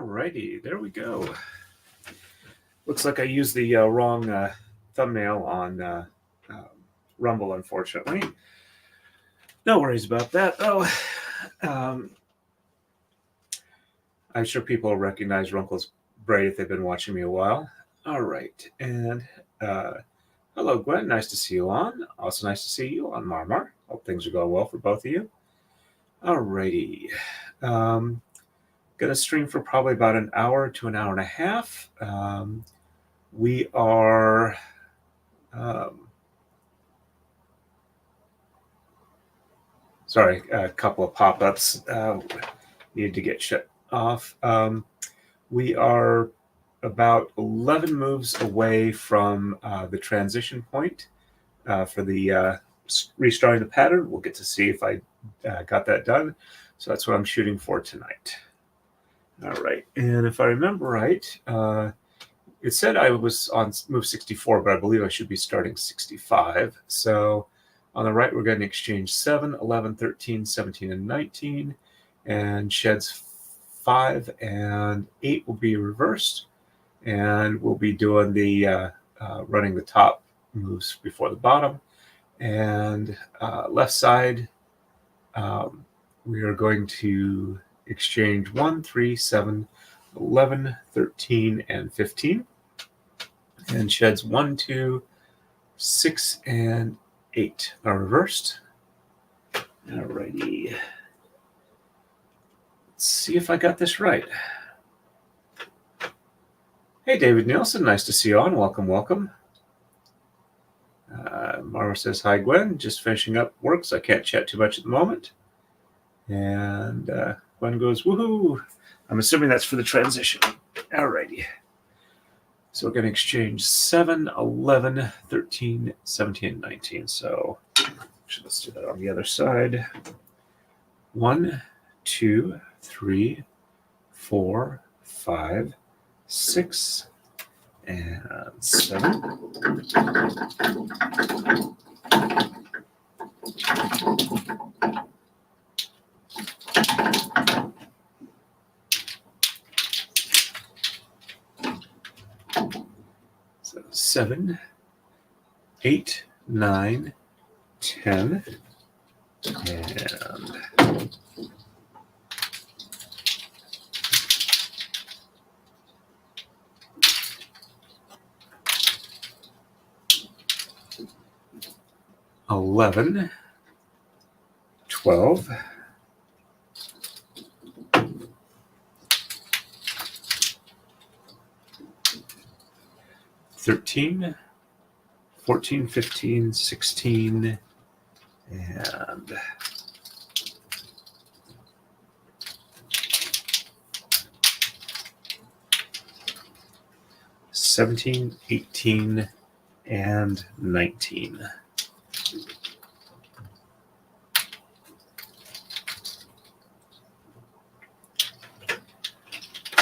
Alrighty, there we go. Looks like I used the wrong thumbnail on Rumble, unfortunately. No worries about that, though. I'm sure people will recognize Runkle's braid if they've been watching me a while. All right, and hello, Gwen. Nice to see you on. Also nice to see you on, Marmar. Hope things are going well for both of you. Alrighty. Going to stream for probably about an hour to an hour and a half. We are sorry, a couple of pop-ups needed to get shut off. We are about 11 moves away from the transition point for the restarting the pattern. We'll get to see if I got that done. So that's what I'm shooting for tonight. All right, and if I remember right, it said I was on move 64, but I believe I should be starting 65. So on the right, we're going to exchange 7, 11, 13, 17, and 19, and sheds 5 and 8 will be reversed, and we'll be doing the running the top moves before the bottom. And left side, we are going to exchange 1, 3, 7, 11, 13, and 15. And sheds 1, 2, 6, and 8 are reversed. Alrighty. Let's see if I got this right. Hey, David Nielsen. Nice to see you on. Welcome, welcome. Mara says, hi, Gwen. Just finishing up work, so I can't chat too much at the moment. And Gwen goes, woohoo. I'm assuming that's for the transition. Alrighty. So we're going to exchange 7, 11, 13, 17, and 19. So actually, let's do that on the other side. 1, 2, 3, 4, 5, 6, and 7. So 7, 8, 9, 10, and 11, 12, 13, 14, 15, 16, and 17, 18, and 19.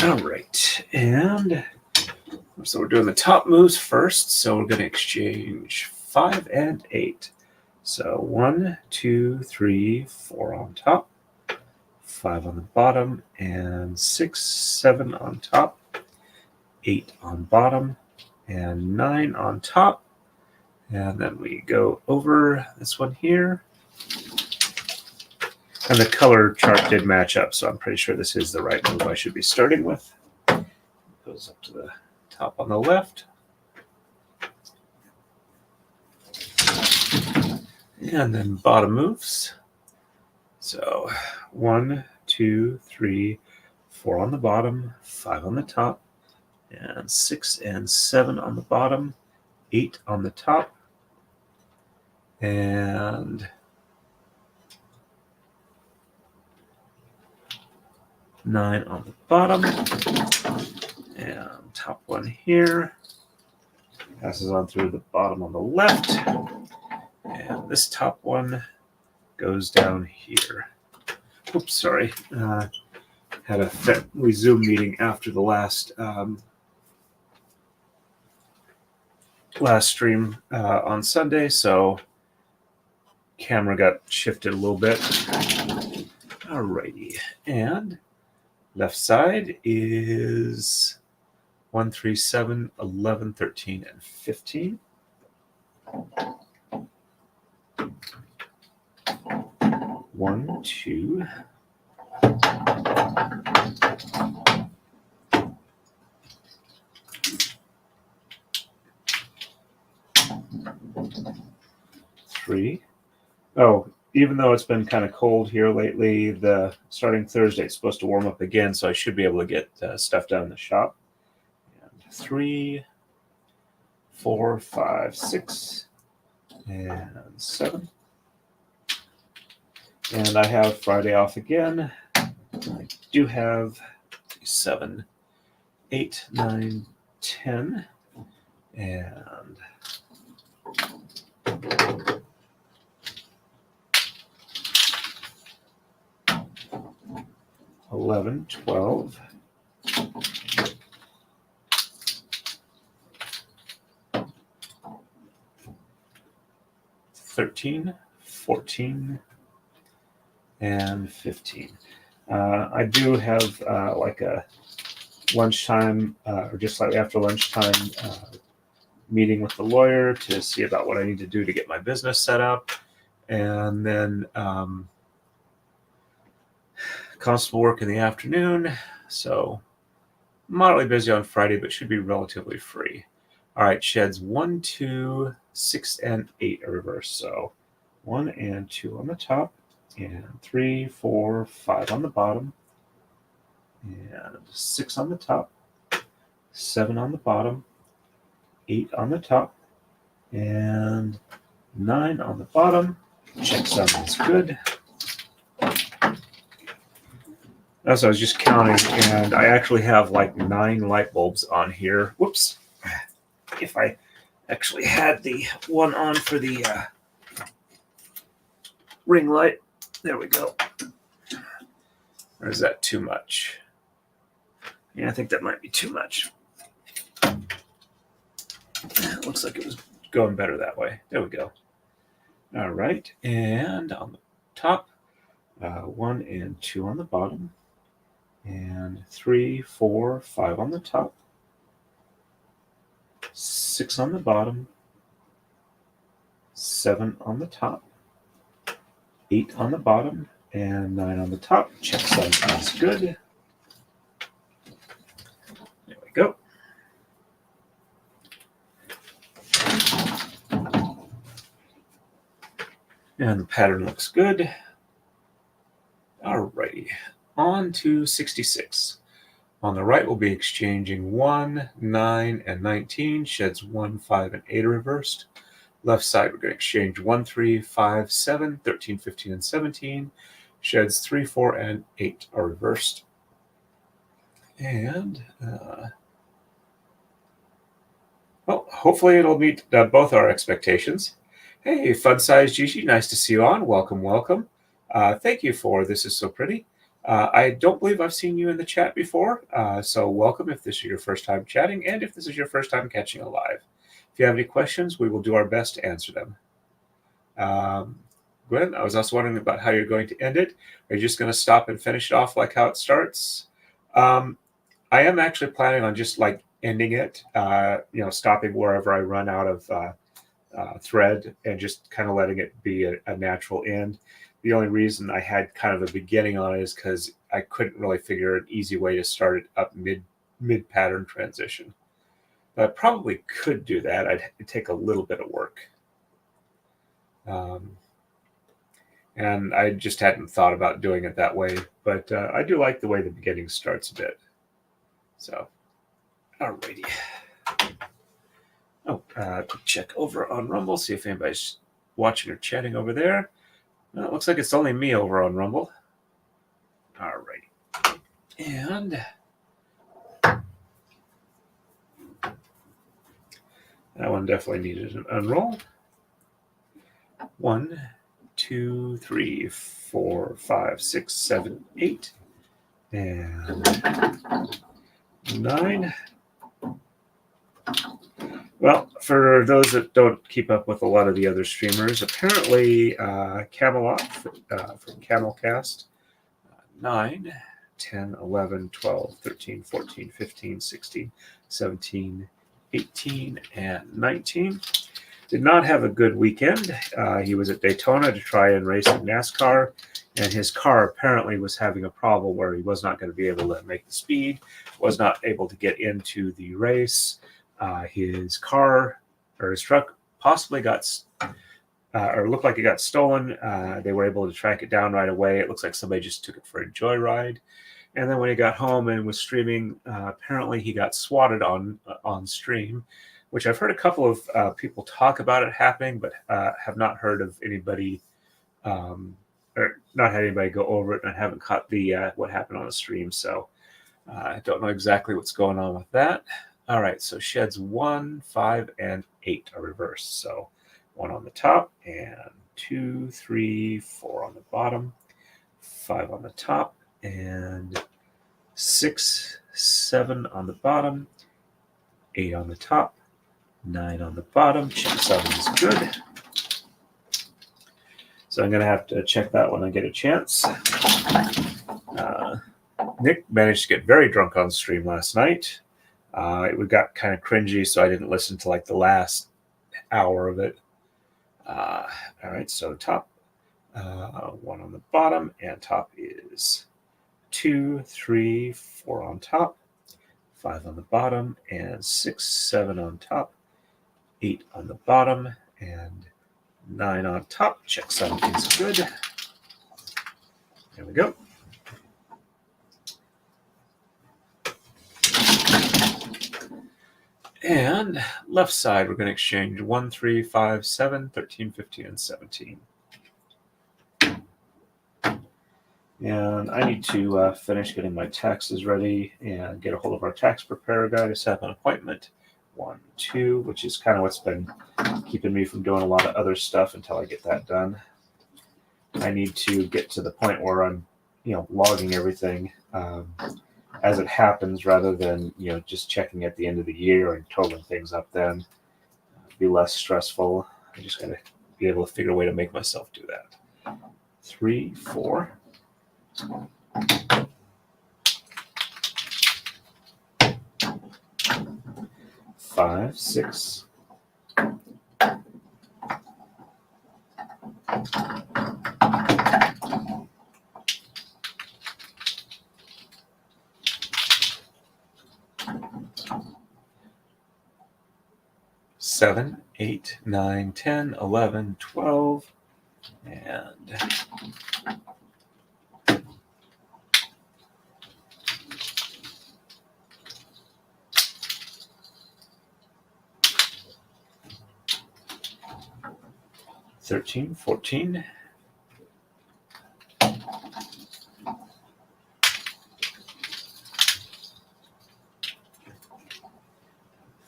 All right, and so we're doing the top moves first. So we're going to exchange 5 and 8. So 1, 2, 3, 4 on top, 5 on the bottom, and 6, 7 on top, 8 on bottom, and 9 on top. And then we go over this one here. And the color chart did match up, so I'm pretty sure this is the right move I should be starting with. Goes up to the top on the left. And then bottom moves. So 1, 2, 3, 4 on the bottom, 5 on the top, and 6 and 7 on the bottom, 8 on the top, and 9 on the bottom, and top one here passes on through the bottom on the left, and this top one goes down here. Oops, sorry. Had a family Zoom meeting after the last stream on Sunday, so camera got shifted a little bit. Alrighty, and Left side is 1, 3, 7, 11, 13, and 15. 1, 2. 3. Oh, even though it's been kind of cold here lately, starting Thursday it's supposed to warm up again, so I should be able to get stuff done in the shop. And 3, 4, 5, 6, and 7. And I have Friday off again. I do have 7, 8, 9, 10, and 11, 12, 13, 14, and 15. I do have like a lunchtime or just slightly after lunchtime meeting with the lawyer to see about what I need to do to get my business set up. And then constable work in the afternoon. So moderately busy on Friday, but should be relatively free. All right, sheds 1, 2, 6, and 8 are reversed. So 1 and 2 on the top, and 3, 4, 5 on the bottom, and 6 on the top, 7 on the bottom, 8 on the top, and 9 on the bottom. Check sum is good. So I was just counting, and I actually have like 9 light bulbs on here. Whoops. If I actually had the one on for the ring light. There we go. Or is that too much? Yeah, I think that might be too much. It looks like it was going better that way. There we go. All right, and on the top, 1 and 2 on the bottom, and 3, 4, 5 on the top, 6 on the bottom, 7 on the top, 8 on the bottom, and 9 on the top. Check sum is good. There we go. And the pattern looks good. Alrighty, on to 66. On the right, we'll be exchanging 1, 9, and 19. Sheds 1, 5, and 8 are reversed. Left side, we're going to exchange 1, 3, 5, 7, 13, 15, and 17. Sheds 3, 4, and 8 are reversed. And, well, hopefully it'll meet both our expectations. Hey, Fun Size Gigi, nice to see you on. Welcome, welcome. Thank you for This Is So Pretty. I don't believe I've seen you in the chat before, so welcome if this is your first time chatting, and if this is your first time catching a live. If you have any questions, we will do our best to answer them. Gwen, I was also wondering about how you're going to end it. Are you just going to stop and finish it off like how it starts? I am actually planning on just like ending it, stopping wherever I run out of thread and just kind of letting it be a natural end. The only reason I had kind of a beginning on it is because I couldn't really figure an easy way to start it up mid pattern transition. But I probably could do that. It'd take a little bit of work. And I just hadn't thought about doing it that way. But I do like the way the beginning starts a bit. So, alrighty. Oh, check over on Rumble, see if anybody's watching or chatting over there. Well, it looks like it's only me over on Rumble. Alrighty. And that one definitely needed an unroll. 1, 2, 3, 4, 5, 6, 7, 8, and 9. Well, for those that don't keep up with a lot of the other streamers, apparently Camelot from Camelcast, 9, 10, 11, 12, 13, 14, 15, 16, 17, 18, and 19. Did not have a good weekend. He was at Daytona to try and race in NASCAR, and his car apparently was having a problem where he was not going to be able to make the speed, was not able to get into the race. His car or his truck possibly got or looked like it got stolen. They were able to track it down right away. It looks like somebody just took it for a joyride. And then when he got home and was streaming, apparently he got swatted on stream, which I've heard a couple of people talk about it happening, but have not heard of anybody, or not had anybody go over it, and I haven't caught the what happened on the stream. So I don't know exactly what's going on with that. All right, so sheds 1, 5, and 8 are reversed. So 1 on the top, and 2, 3, 4 on the bottom, 5 on the top, and 6, 7 on the bottom, 8 on the top, 9 on the bottom. Check 7 is good. So I'm going to have to check that when I get a chance. Nick managed to get very drunk on stream last night. It got kind of cringy, so I didn't listen to like the last hour of it. All right, so top, 1 on the bottom, and top is 2, 3, 4 on top, 5 on the bottom, and 6, 7 on top, 8 on the bottom, and 9 on top. Check 7 is good. There we go. And left side, we're going to exchange 1, 3, 5, 7, 13, 15, and 17. And I need to finish getting my taxes ready and get a hold of our tax preparer guy to set up an appointment. 1, 2, which is kind of what's been keeping me from doing a lot of other stuff until I get that done. I need to get to the point where I'm, logging everything as it happens rather than, just checking at the end of the year and totaling things up then. Be less stressful. I just got to be able to figure a way to make myself do that. 3, 4. 5, 6. 7, 8, 9, 10, 11, 12, and 13, 14,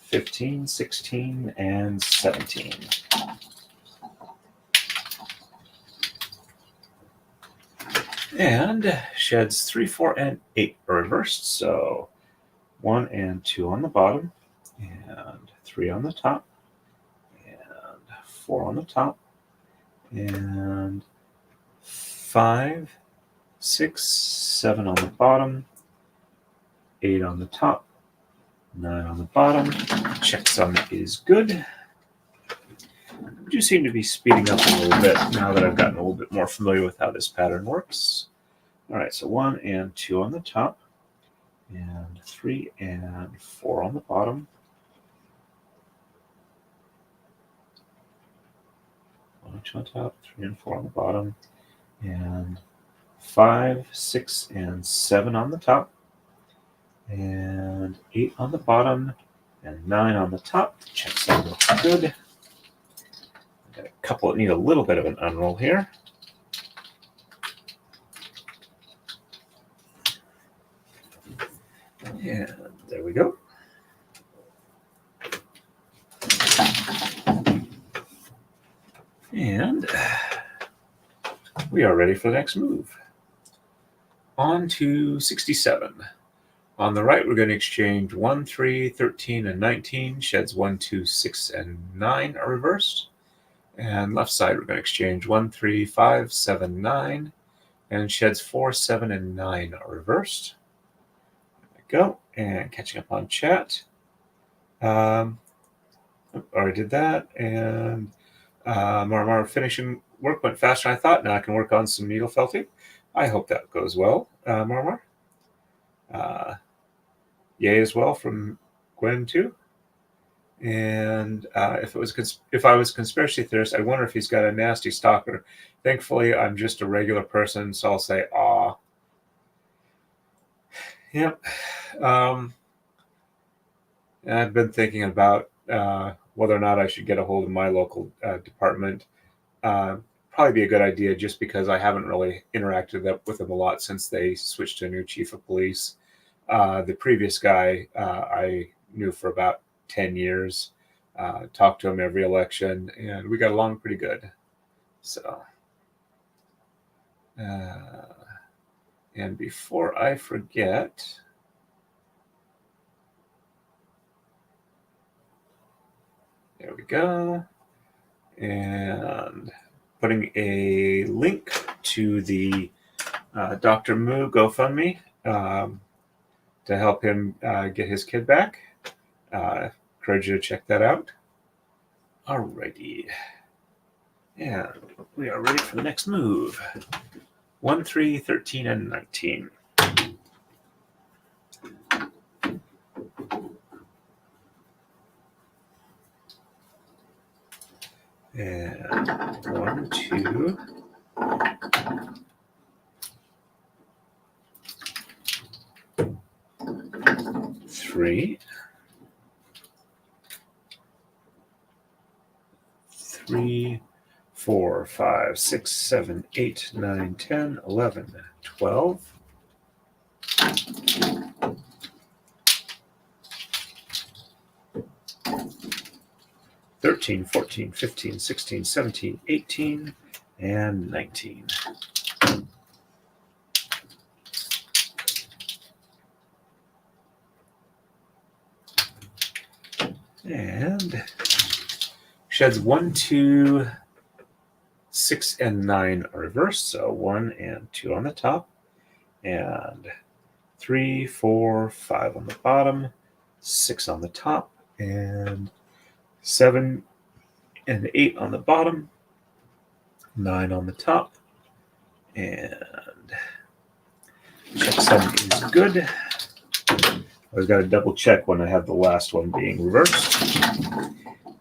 15, 16, and 17. And sheds 3, 4, and 8 are reversed. So 1 and 2 on the bottom, and 3 on the top, and 4 on the top, and 5, 6, 7 on the bottom, 8 on the top, 9 on the bottom. Checksum is good. I do seem to be speeding up a little bit now that I've gotten a little bit more familiar with how this pattern works. All right, so 1 and 2 on the top, and 3 and 4 on the bottom. 1 and 2 on top, 3 and 4 on the bottom, and 5, 6, and 7 on the top, and 8 on the bottom, and 9 on the top. Checksum looks good. Got a couple that need a little bit of an unroll here. And there we go. And we are ready for the next move. On to 67. On the right, we're going to exchange 1, 3, 13, and 19. Sheds 1, 2, 6, and 9 are reversed. And left side, we're going to exchange 1, 3, 5, 7, 9. And sheds 4, 7, and 9 are reversed. There we go. And catching up on chat. Already did that. And Marmar finishing work went faster than I thought. Now I can work on some needle felting. I hope that goes well, Marmar. Yay as well from Gwen too. And if I was a conspiracy theorist, I wonder if he's got a nasty stalker. Thankfully, I'm just a regular person, so I'll say, "Aw." Yep. I've been thinking about whether or not I should get a hold of my local department. Probably be a good idea, just because I haven't really interacted with them a lot since they switched to a new chief of police. The previous guy I knew for about 10 years, talked to him every election, and we got along pretty good. So, and before I forget, there we go. And putting a link to the Dr. Moo GoFundMe to help him get his kid back. Encourage you to check that out. Alrighty. And we are ready for the next move. 1, 3, 13, and 19. And 1, 2. 3. 3, 4, 5, 6, 7, 8, 9, 10, 11, 12. 13, 14, 15, 16, 17, 18, and 19. And sheds 1, 2, 6, and 9 are reversed. So 1 and 2 on the top, and 3, 4, 5 on the bottom, 6 on the top, and 7 and 8 on the bottom, 9 on the top, and checksum is good. I've got to double check when I have the last one being reversed.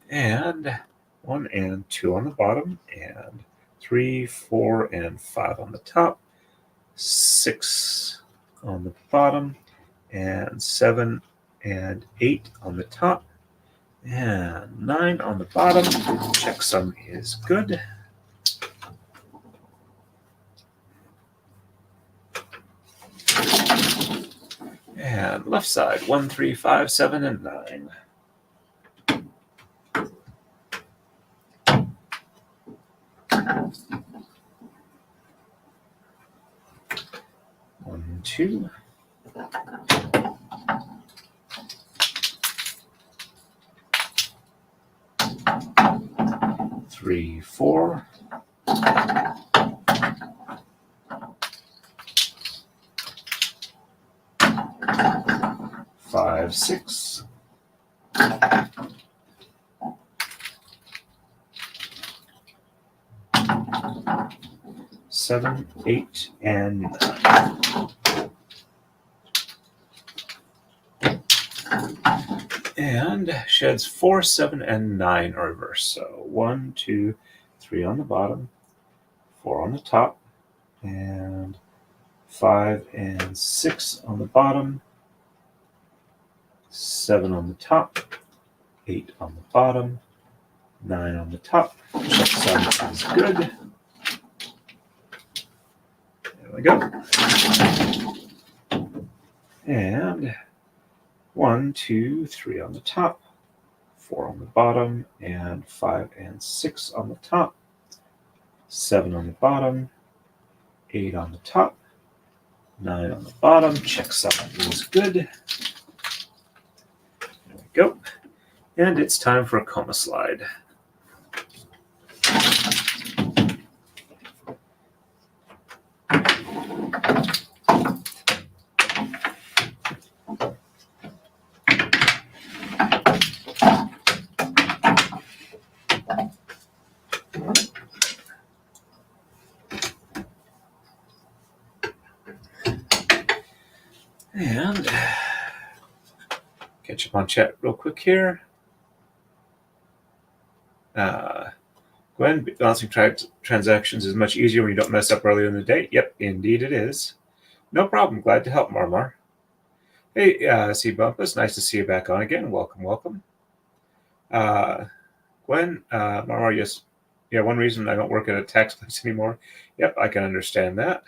And 1 and 2 on the bottom, and 3, 4, and 5 on the top, 6 on the bottom, and 7 and 8 on the top, and 9 on the bottom. Checksum is good. And left side, 1, 3, 5, 7, and 9. One, 2. 3, 4. 5, 6. 7, 8, and 9. And sheds 4, 7, and 9 are reversed. So 1, 2, 3 on the bottom, 4 on the top, and 5 and 6 on the bottom, 7 on the top, 8 on the bottom, 9 on the top. Checksum is good. There we go. And 1, 2, 3 on the top, 4 on the bottom, and 5 and 6 on the top, 7 on the bottom, 8 on the top, 9 on the bottom. Checksum is good. There we go. And it's time for a coma slide. And catch up on chat real quick here. Gwen, balancing transactions is much easier when you don't mess up earlier in the day. Yep, indeed it is. No problem. Glad to help, Marmar. Hey, see Bumpus. Nice to see you back on again. Welcome, welcome. Gwen, Marmar, yes. Yeah, one reason I don't work at a tax place anymore. Yep, I can understand that.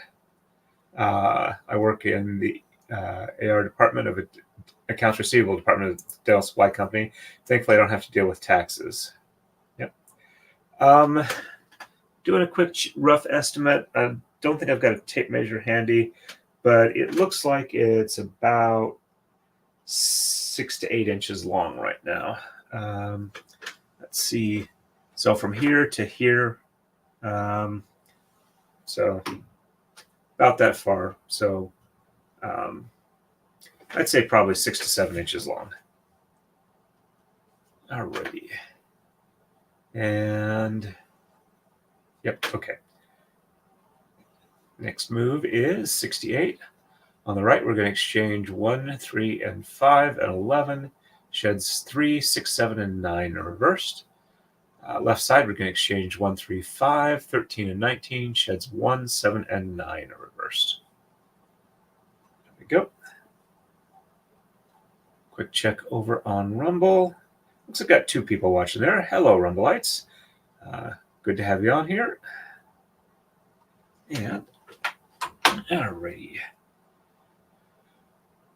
I work in the AR department of accounts receivable department of the Dell Supply Company. Thankfully, I don't have to deal with taxes. Yep. Doing a quick rough estimate. I don't think I've got a tape measure handy, but it looks like it's about 6 to 8 inches long right now. Let's see. So from here to here, so about that far. So I'd say probably 6 to 7 inches long. Alrighty. And yep, okay. Next move is 68. On the right, we're going to exchange 1, 3, and 5, and 11. Sheds 3, 6, 7, and 9 are reversed. Left side, we're going to exchange 1, 3, 5, 13, and 19. Sheds 1, 7, and 9 are reversed. There we go. Quick check over on Rumble. Looks like I've got 2 people watching there. Hello, Rumbleites. Good to have you on here. And alrighty.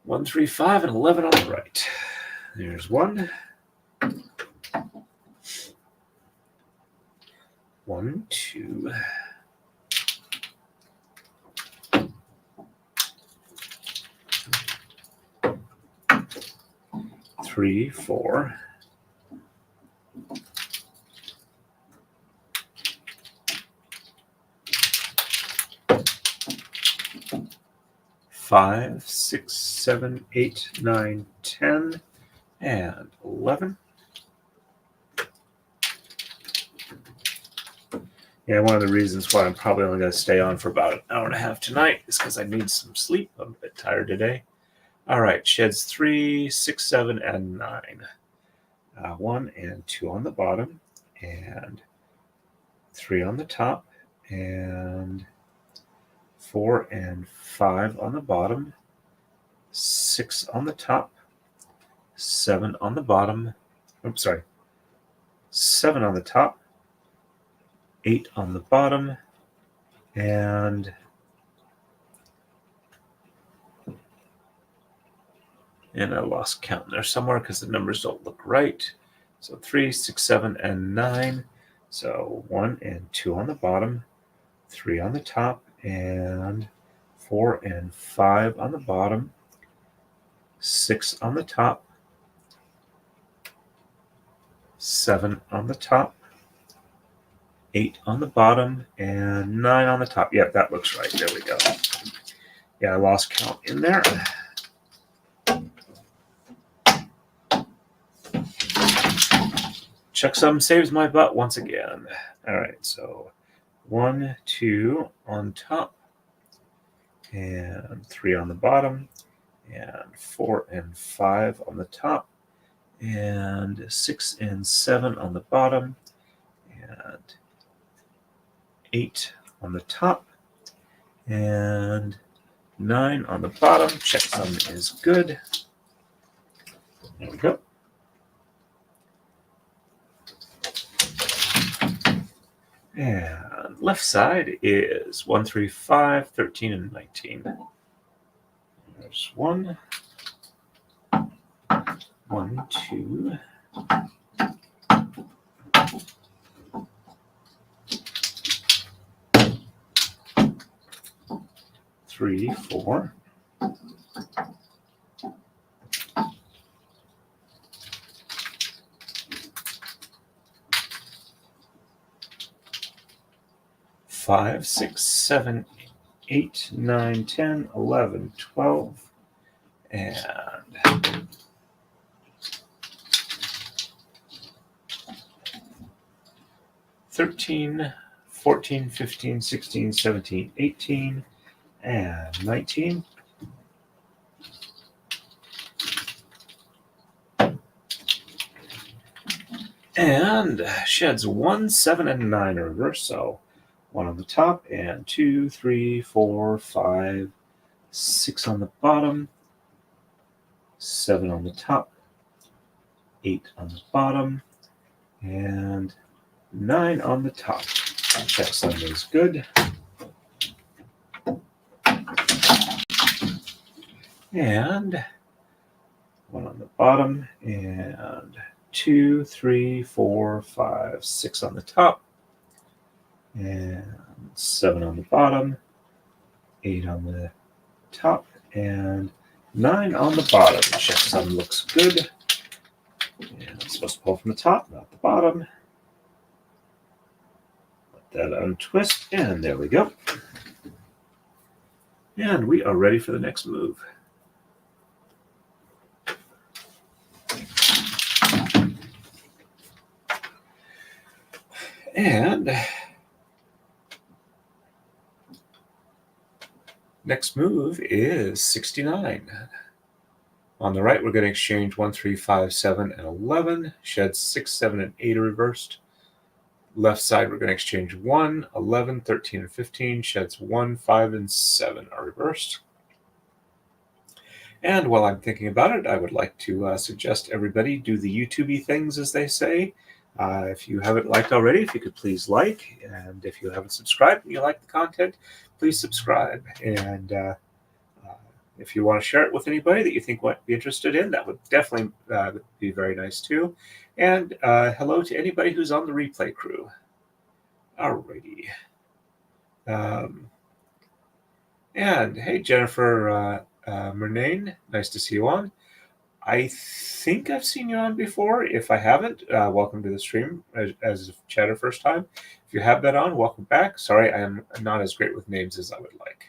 1, 3, 5, and 11 on the right. There's 1. 1, 2. 3, 4. 5, 6, 7, 8, 9, 10, and 11. Yeah, one of the reasons why I'm probably only going to stay on for about an hour and a half tonight is because I need some sleep. I'm a bit tired today. All right, sheds 3, 6, 7, and 9. 1 and 2 on the bottom, and 3 on the top, and 4 and 5 on the bottom, 6 on the top, 7 on the bottom. Oops, sorry. 7 on the top, 8 on the bottom, and I lost count there somewhere because the numbers don't look right. So 3, 6, 7, and 9. So 1 and 2 on the bottom, 3 on the top, and 4 and 5 on the bottom, 6 on the top, 7 on the top, 8 on the bottom, and 9 on the top. Yep, that looks right. There we go. Yeah, I lost count in there. Checksum saves my butt once again. All right, so 1, 2 on top, and 3 on the bottom, and 4 and 5 on the top, and 6 and 7 on the bottom, and 8 on the top, and 9 on the bottom. Checksum is good. There we go. And left side is 1, 3, 5, 13, and 19. There's 1, 1, 2, 3, 4, 5, 6, 7, 8, 9, 10, 11, 12, and 13, 14, 15, 16, 17, 18, and 19. And sheds 1, 7, and 9 in reverse. So 1 on the top, and 2, 3, 4, 5, 6 on the bottom, 7 on the top, 8 on the bottom, and 9 on the top. Check some is good. And 1 on the bottom, and 2, 3, 4, 5, 6 on the top, and 7 on the bottom, 8 on the top, and 9 on the bottom. Check some looks good. And I'm supposed to pull from the top, not the bottom. Let that untwist, and there we go. And we are ready for the next move. And next move is 69. On the right, we're going to exchange 1, 3, 5, 7, and 11. Shed 6, 7, and 8 are reversed. Left side, we're going to exchange 1, 11, 13, and 15. Sheds 1, 5, and 7 are reversed. And while I'm thinking about it, I would like to suggest everybody do the YouTube-y things, as they say. If you haven't liked already, if you could please like. And if you haven't subscribed and you like the content, please subscribe. And if you want to share it with anybody that you think might be interested in, that would definitely be very nice too. And hello to anybody who's on the replay crew. Alrighty. And hey, Jennifer Murnane, nice to see you on. I think I've seen you on before. If I haven't, welcome to the stream as a chatter first time. If you have been on, welcome back. Sorry, I am not as great with names as I would like.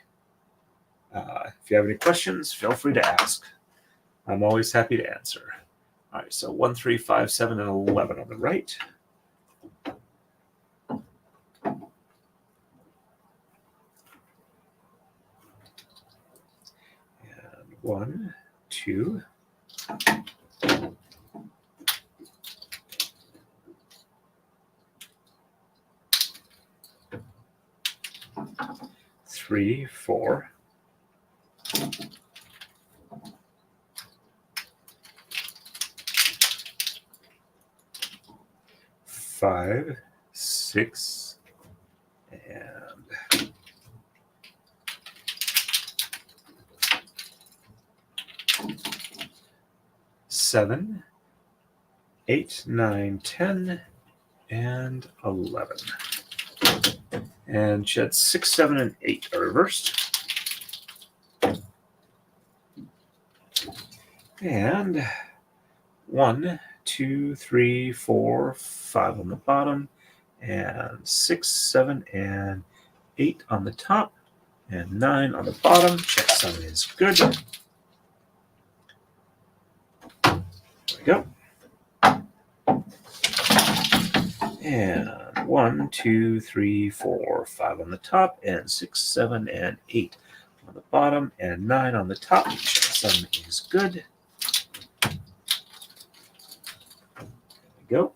If you have any questions, feel free to ask. I'm always happy to answer. All right, so 1, 3, 5, 7, and 11 on the right. And 1, 2. 3, 4. 5, 6, and 7, 8, 9, 10, and 11. And shed 6, 7, and 8 are reversed. And 1, 2, 3, 4, 5 on the bottom, and 6, 7, and 8 on the top, and 9 on the bottom. Check sum is good. There we go. And 1, 2, 3, 4, 5 on the top, and 6, 7, and 8 on the bottom, and 9 on the top. Check sum is good. Go.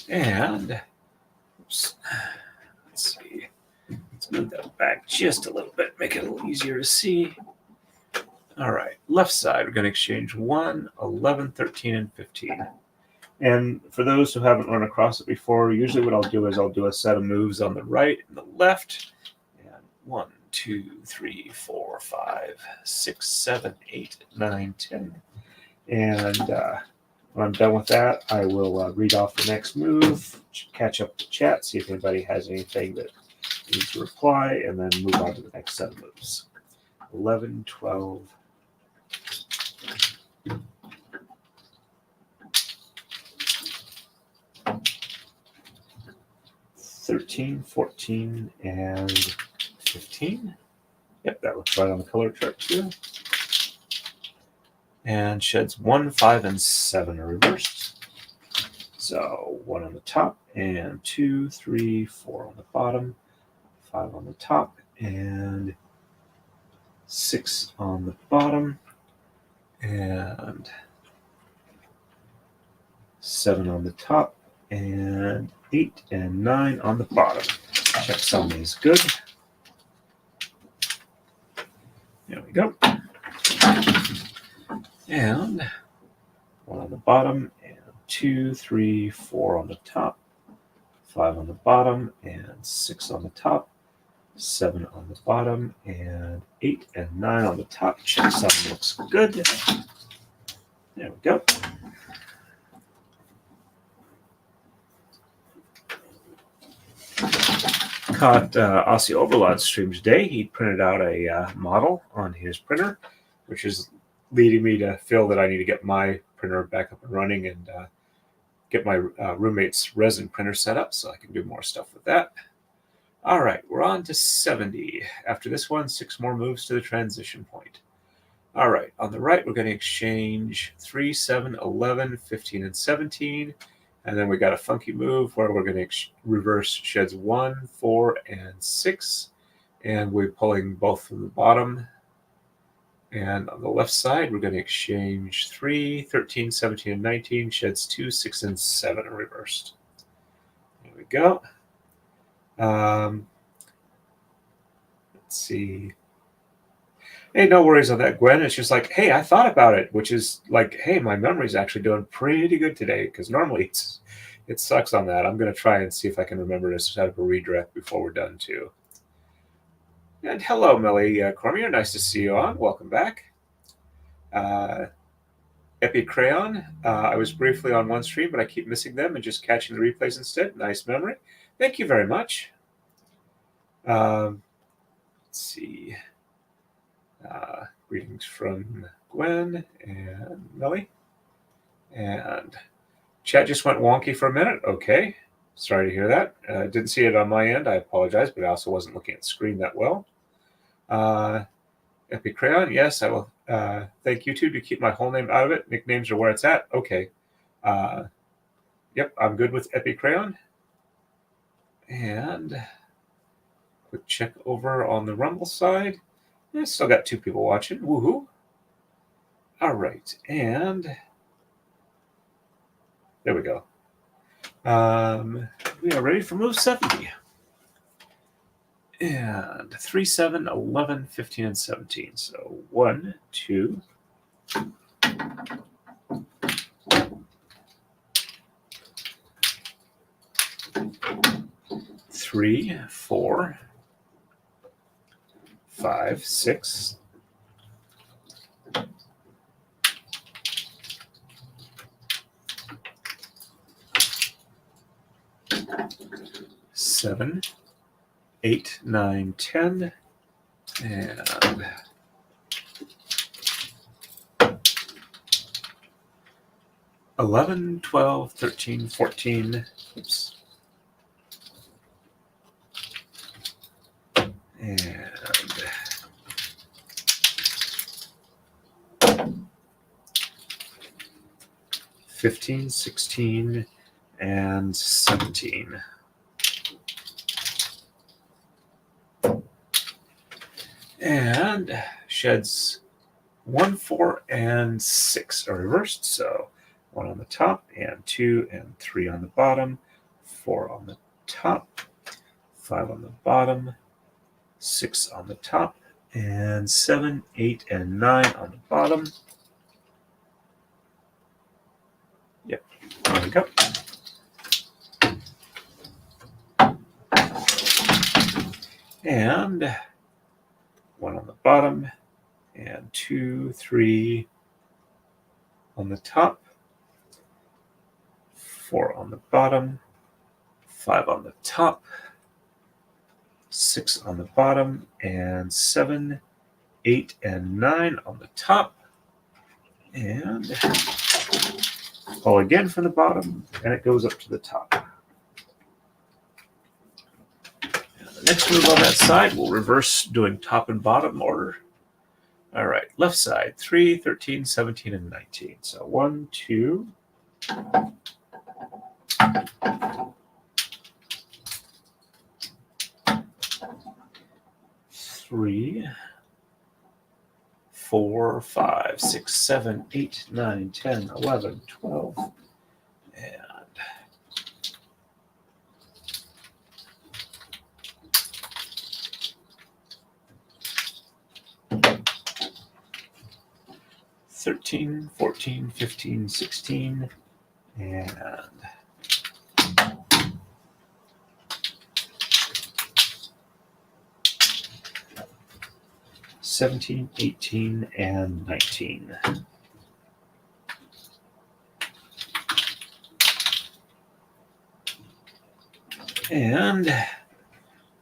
And oops, let's see. Let's move that back just a little bit, make it a little easier to see. All right, left side, we're going to exchange 1, 11, 13, and 15. And for those who haven't run across it before, usually what I'll do is I'll do a set of moves on the right and the left. And 1, 2, 3, 4, 5, 6, 7, 8, 9, 10. And when I'm done with that, I will read off the next move, catch up to chat, see if anybody has anything that needs to reply, and then move on to the next set of moves. 11, 12, 13, 14, and 15. Yep, that looks right on the color chart too. And sheds 1, 5, and 7 are reversed. So 1 on the top, and 2, 3, 4 on the bottom, 5 on the top, and 6 on the bottom, and 7 on the top, and 8 and 9 on the bottom. Check sum is good. There we go. And 1 on the bottom, and 2, 3, 4 on the top, 5 on the bottom, and 6 on the top, 7 on the bottom, and 8 and 9 on the top. Check sum looks good. There we go. Caught Aussie Overlord's stream today. He printed out a model on his printer, which is leading me to feel that I need to get my printer back up and running and get my roommate's resin printer set up so I can do more stuff with that. All right, we're on to 70. After this one, 6 more moves to the transition point. All right, on the right, we're going to exchange 3, 7, 11, 15, and 17. And then we got a funky move where we're going to reverse sheds 1, 4, and 6. And we're pulling both from the bottom. And on the left side, we're going to exchange 3, 13, 17, and 19. Sheds 2, 6, and 7 are reversed. There we go. Let's see. Hey, no worries on that, Gwen. It's just like, hey, I thought about it, which is like, hey, my memory's actually doing pretty good today because normally it sucks on that. I'm going to try and see if I can remember to set up a redirect before we're done, too. And hello, Millie Cormier. Nice to see you on. Welcome back. Epi Crayon. I was briefly on one stream, but I keep missing them and just catching the replays instead. Nice memory. Thank you very much. Let's see. Greetings from Gwen and Millie. And chat just went wonky for a minute. Okay. Sorry to hear that. Didn't see it on my end. I apologize, but I also wasn't looking at the screen that well. Epic Crayon, yes, I will thank YouTube to keep my whole name out of it. Nicknames are where it's at. Okay. Yep, I'm good with Epic Crayon. And quick check over on the Rumble side. Yeah, still got 2 people watching. Woohoo. All right. And there we go. We are ready for move 70. And 3, 7, 11, 15, and 17. So 1, 2, 3, 4, 5, 6, 7, 8, 9, 10, and 11, 12, 13, 14. Oops. And 15, 16, and 17. And sheds 1, 4, and 6 are reversed. So 1 on the top, and 2 and 3 on the bottom, 4 on the top, 5 on the bottom, 6 on the top, and 7, 8, and 9 on the bottom. Yep, there we go. And 1 on the bottom, and 2, 3 on the top, 4 on the bottom, 5 on the top, 6 on the bottom, and 7, 8, and 9 on the top. And pull again from the bottom, and it goes up to the top. And the next move on that side, we'll reverse doing top and bottom order. All right, left side, 3, 13, 17, and 19. So 1, 2, 3, 4, 5, 6, 7, 8, 9, 10, 11, 12, and 13, 14, 15, 16, and 17, 18, and 19. And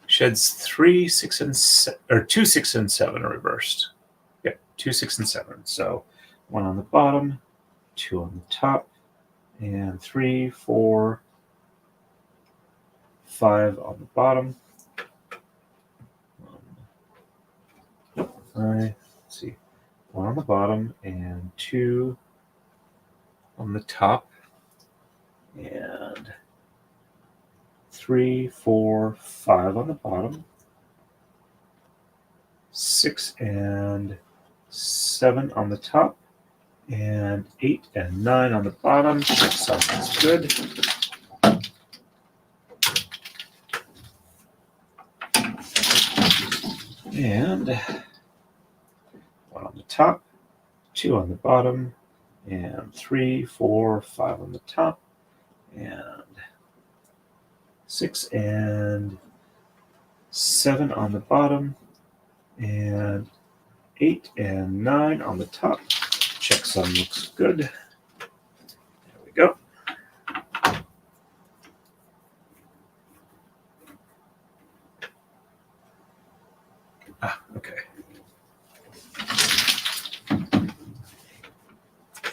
sheds 3, 6, and 2, 6, and 7 are reversed. Yep, 2, 6, and 7. So 1 on the bottom, 2 on the top, and 3, 4, 5 on the bottom. Let's see, 1 on the bottom and 2 on the top, and 3, 4, 5 on the bottom, 6 and 7 on the top, and 8 and 9 on the bottom. Sounds good. And 1 on the top, 2 on the bottom, and 3, 4, 5 on the top, and 6 and 7 on the bottom, and 8 and 9 on the top. Checksum looks good. There we go. Okay.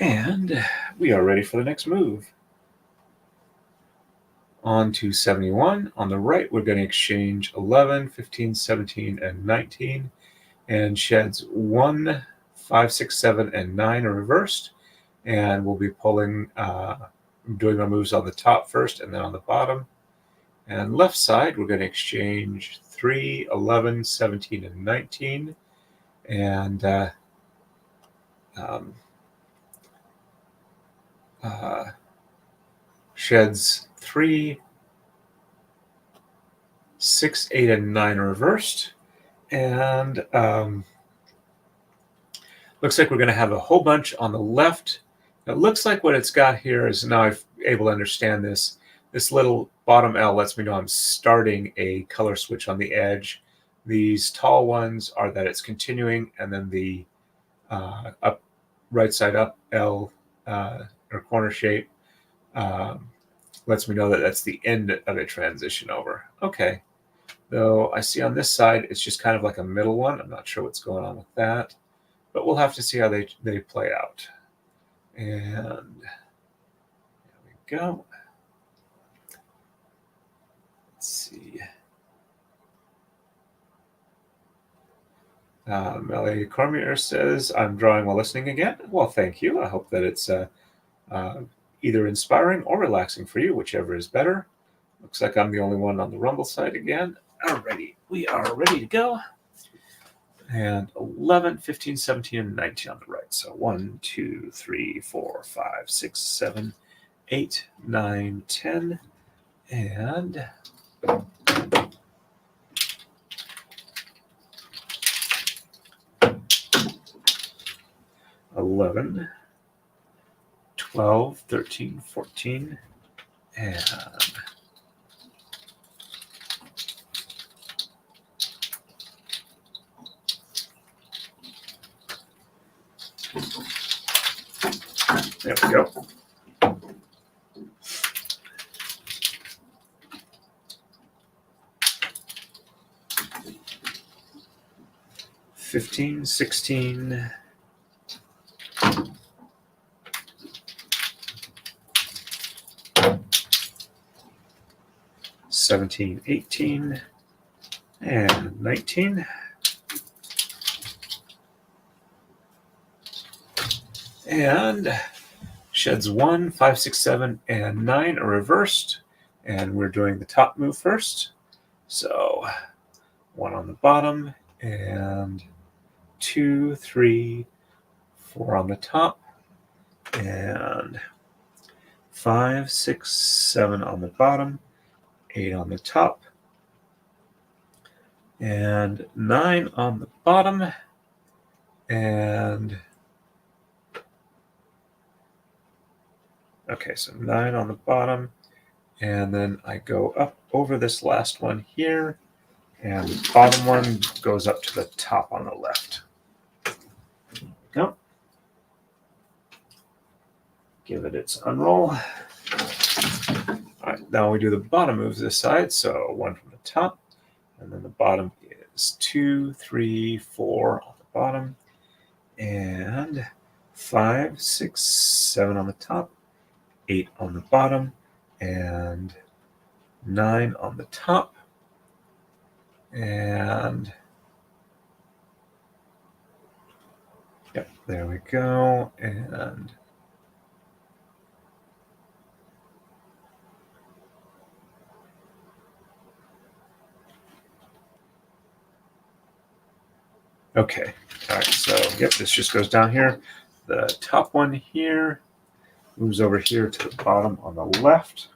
And we are ready for the next move. On to 71. On the right, we're going to exchange 11, 15, 17, and 19. And sheds 1, 5, 6, 7, and 9 are reversed. And we'll be pulling, doing our moves on the top first and then on the bottom. And left side, we're going to exchange 3, 11, 17, and 19. And sheds 3, 6, 8, and 9 are reversed. And looks like we're going to have a whole bunch on the left. It looks like what it's got here is, now I'm able to understand this. This little bottom L lets me know I'm starting a color switch on the edge. These tall ones are that it's continuing, and then the up, right side up L or corner shape lets me know that that's the end of a transition over. Okay. Though I see on this side, it's just kind of like a middle one. I'm not sure what's going on with that, but we'll have to see how they play out. And there we go. Let's see. Melly Cormier says, I'm drawing while listening again. Well, thank you. I hope that it's either inspiring or relaxing for you, whichever is better. Looks like I'm the only one on the Rumble side again. Alrighty, we are ready to go. And 11, 15, 17, and 19 on the right. So 1, 2, 3, 4, 5, 6, 7, 8, 9, 10, and 11, 12, 13, 14, and 'There we go. $15, $16, 17, 18, and 19. And sheds 1, 5, 6, 7, and 9 are reversed. And we're doing the top move first. So 1 on the bottom and 2, 3, 4 on the top, and 5, 6, 7 on the bottom, 8 on the top, and 9 on the bottom, and okay, so 9 on the bottom, and then I go up over this last one here, and the bottom one goes up to the top on the left. Go. Give it its unroll. All right, now we do the bottom moves this side. So 1 from the top, and then the bottom is 2, 3, 4 on the bottom, and 5, 6, 7 on the top, 8 on the bottom, and 9 on the top, and yep, there we go, and okay, all right, so yep, this just goes down here. The top one here moves over here to the bottom on the left,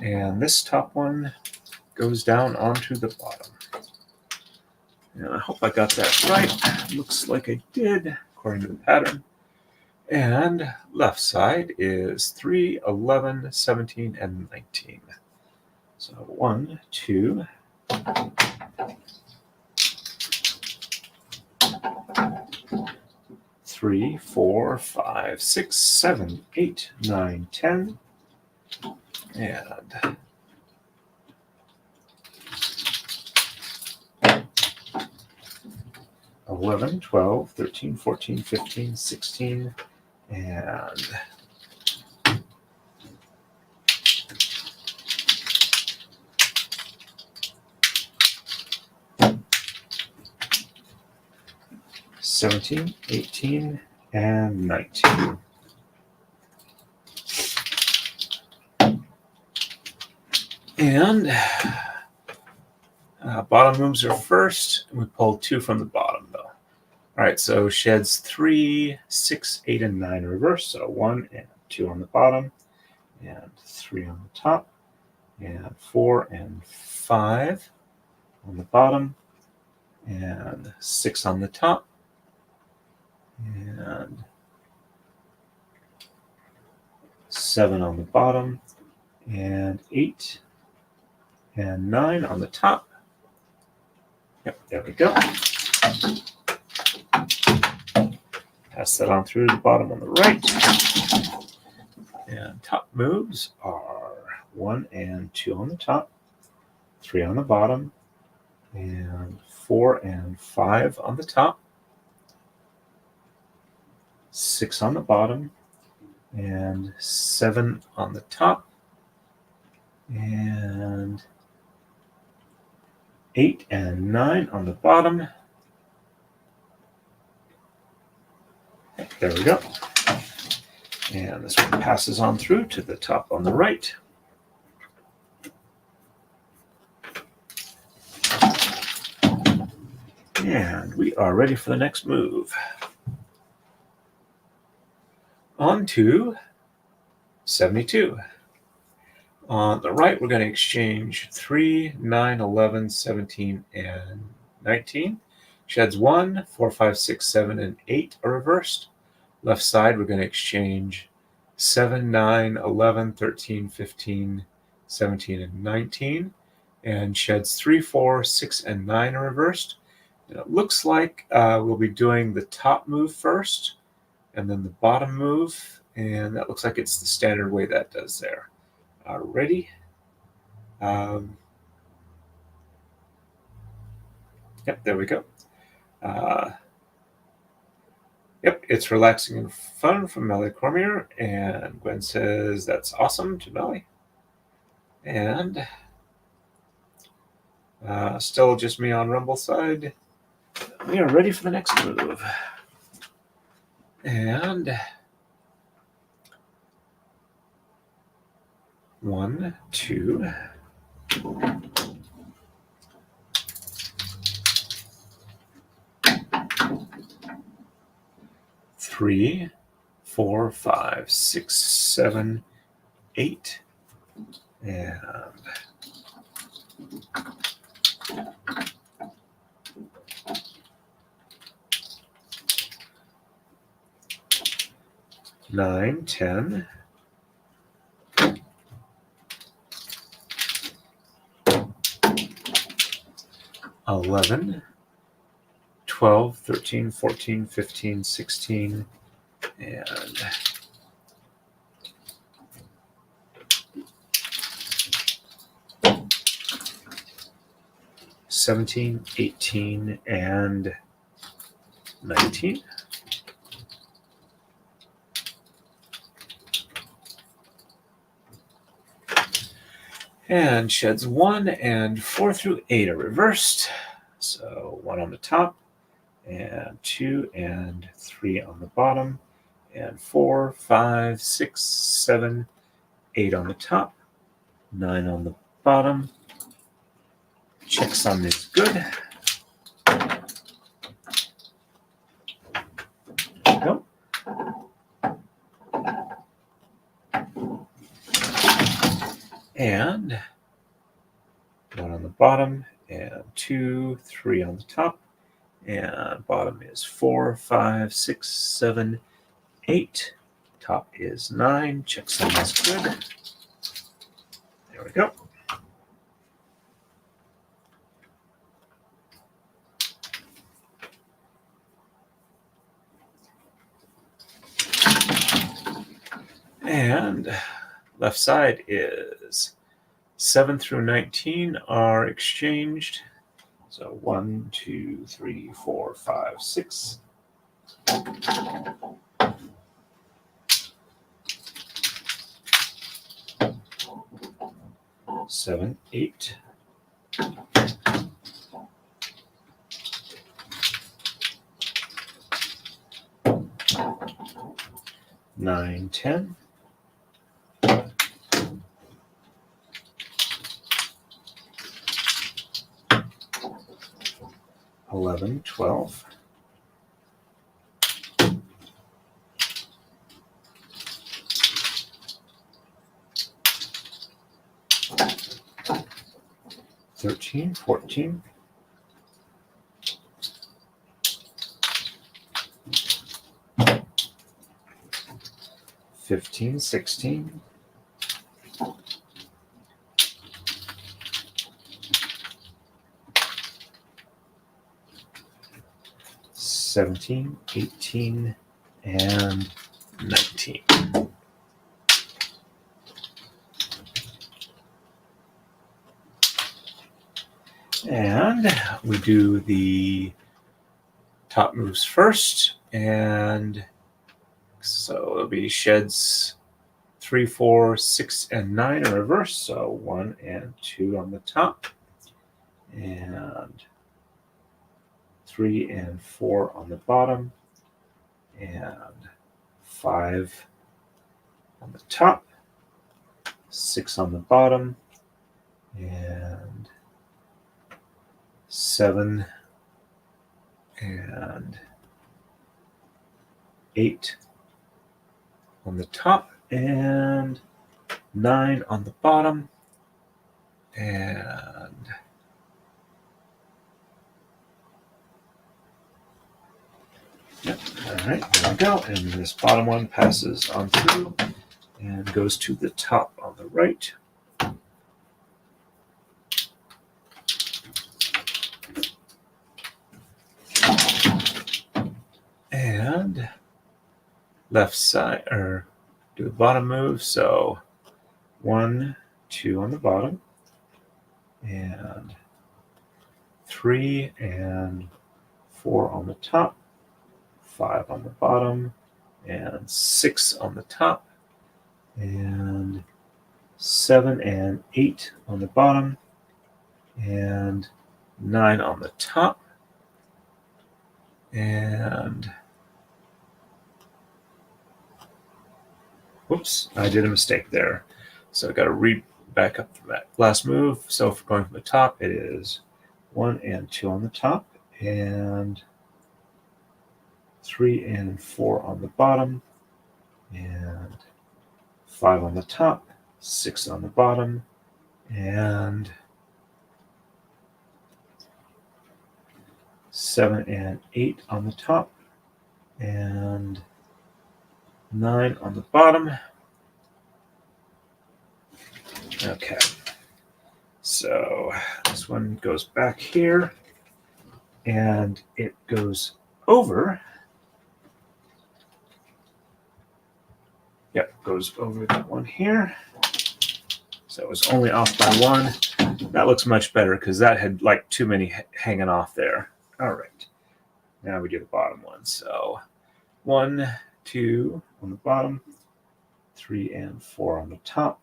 and this top one goes down onto the bottom. And I hope I got that right. Looks like I did, according to the pattern. And left side is 3, 11, 17, and 19. So 1, 2, 3, 4, 5, 6, 7, 8, 9, 10, and 11, 12, 13, 14, 15, 16, and 17, 18, and 19. And bottom moves are first. We pull 2 from the bottom, though. All right, so sheds 3, 6, 8, and 9 reverse. So 1 and 2 on the bottom, and 3 on the top, and 4 and 5 on the bottom, and 6 on the top, and 7 on the bottom, and 8 and 9 on the top. Yep, there we go. Pass that on through to the bottom on the right. And top moves are 1 and 2 on the top, 3 on the bottom, and 4 and 5 on the top, 6 on the bottom, and 7 on the top, and 8 and 9 on the bottom. There we go. And this one passes on through to the top on the right. And we are ready for the next move. On to 72. On the right, we're going to exchange 3, 9, 11, 17, and 19. Sheds 1, 4, 5, 6, 7, and 8 are reversed. Left side, we're going to exchange 7, 9, 11, 13, 15, 17, and 19. And sheds 3, 4, 6, and 9 are reversed. And it looks like we'll be doing the top move first, and then the bottom move. And that looks like it's the standard way that does there. Ready? Yep, there we go. Yep, it's relaxing and fun from Melly Cormier, and Gwen says that's awesome to Melly. And still just me on Rumble side. We are ready for the next move. And 1, 2. 3, 4, 5, 6, 7, 8, and 9, 10, 11, 12, 13, 14, 15, 16, and 17, 18, and 19. And sheds 1 and 4 through 8 are reversed. So 1 on the top, and 2 and 3 on the bottom, and 4, 5, 6, 7, 8 on the top, 9 on the bottom. Checksum is good. Go. And 1 on the bottom, and 2, 3 on the top, and bottom is 4, 5, 6, 7, 8. Top is 9. Checksum is good. There we go. And left side is 7 through 19 are exchanged. So 1, 2, 3, 4, 5, 6. 7, 8. 9, 10. 11, 12. 13, 14. 15, 16. 17, 18, and 19. And we do the top moves first, and so it'll be sheds 3, 4, 6, and 9 in reverse. So 1 and 2 on the top, and 3 and 4 on the bottom, and 5 on the top, 6 on the bottom, and 7 and 8 on the top, and 9 on the bottom, and yep, all right, there we go. And this bottom one passes on through and goes to the top on the right. And left side, or do the bottom move. So 1, 2 on the bottom, and 3 and 4 on the top, 5 on the bottom, and 6 on the top, and 7 and 8 on the bottom, and 9 on the top, and whoops, I did a mistake there. So I got to read back up from that last move. So if we're going from the top, it is 1 and 2 on the top, and 3 and 4 on the bottom, and 5 on the top, 6 on the bottom, and 7 and 8 on the top, and 9 on the bottom. Okay, so this one goes back here, and it goes over. Yep, goes over that one here. So it was only off by 1. That looks much better because that had like too many hanging off there. All right, now we do the bottom one. So 1, 2 on the bottom, 3 and 4 on the top,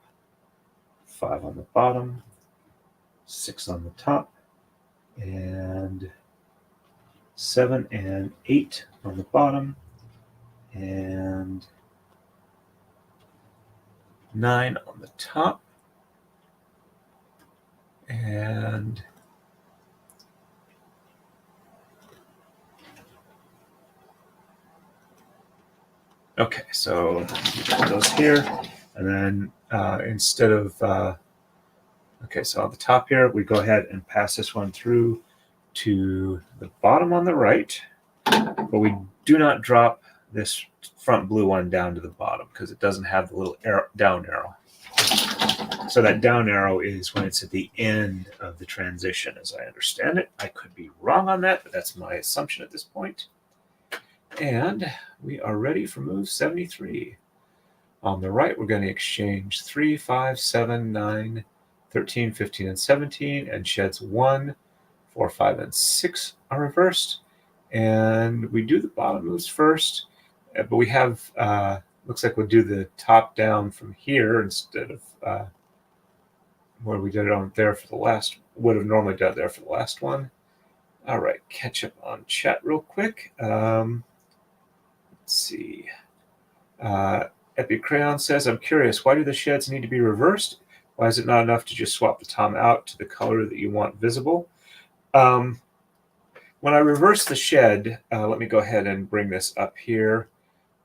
5 on the bottom, 6 on the top, and 7 and 8 on the bottom, and 9 on the top, and okay, so put those here, and then instead of okay, so on the top here, we go ahead and pass this one through to the bottom on the right, but we do not drop this front blue one down to the bottom because it doesn't have the little down arrow. So that down arrow is when it's at the end of the transition, as I understand it. I could be wrong on that, but that's my assumption at this point. And we are ready for move 73. On the right, we're going to exchange 3, 5, 7, 9, 13, 15, and 17, and sheds 1, 4, 5, and 6 are reversed. And we do the bottom moves first, but we have, looks like we'll do the top down from here instead of where we did it on there for the last, would have normally done it there for the last one. All right, catch up on chat real quick. Let's see. Epic Crayon says, I'm curious, why do the sheds need to be reversed? Why is it not enough to just swap the tom out to the color that you want visible? When I reverse the shed, let me go ahead and bring this up here.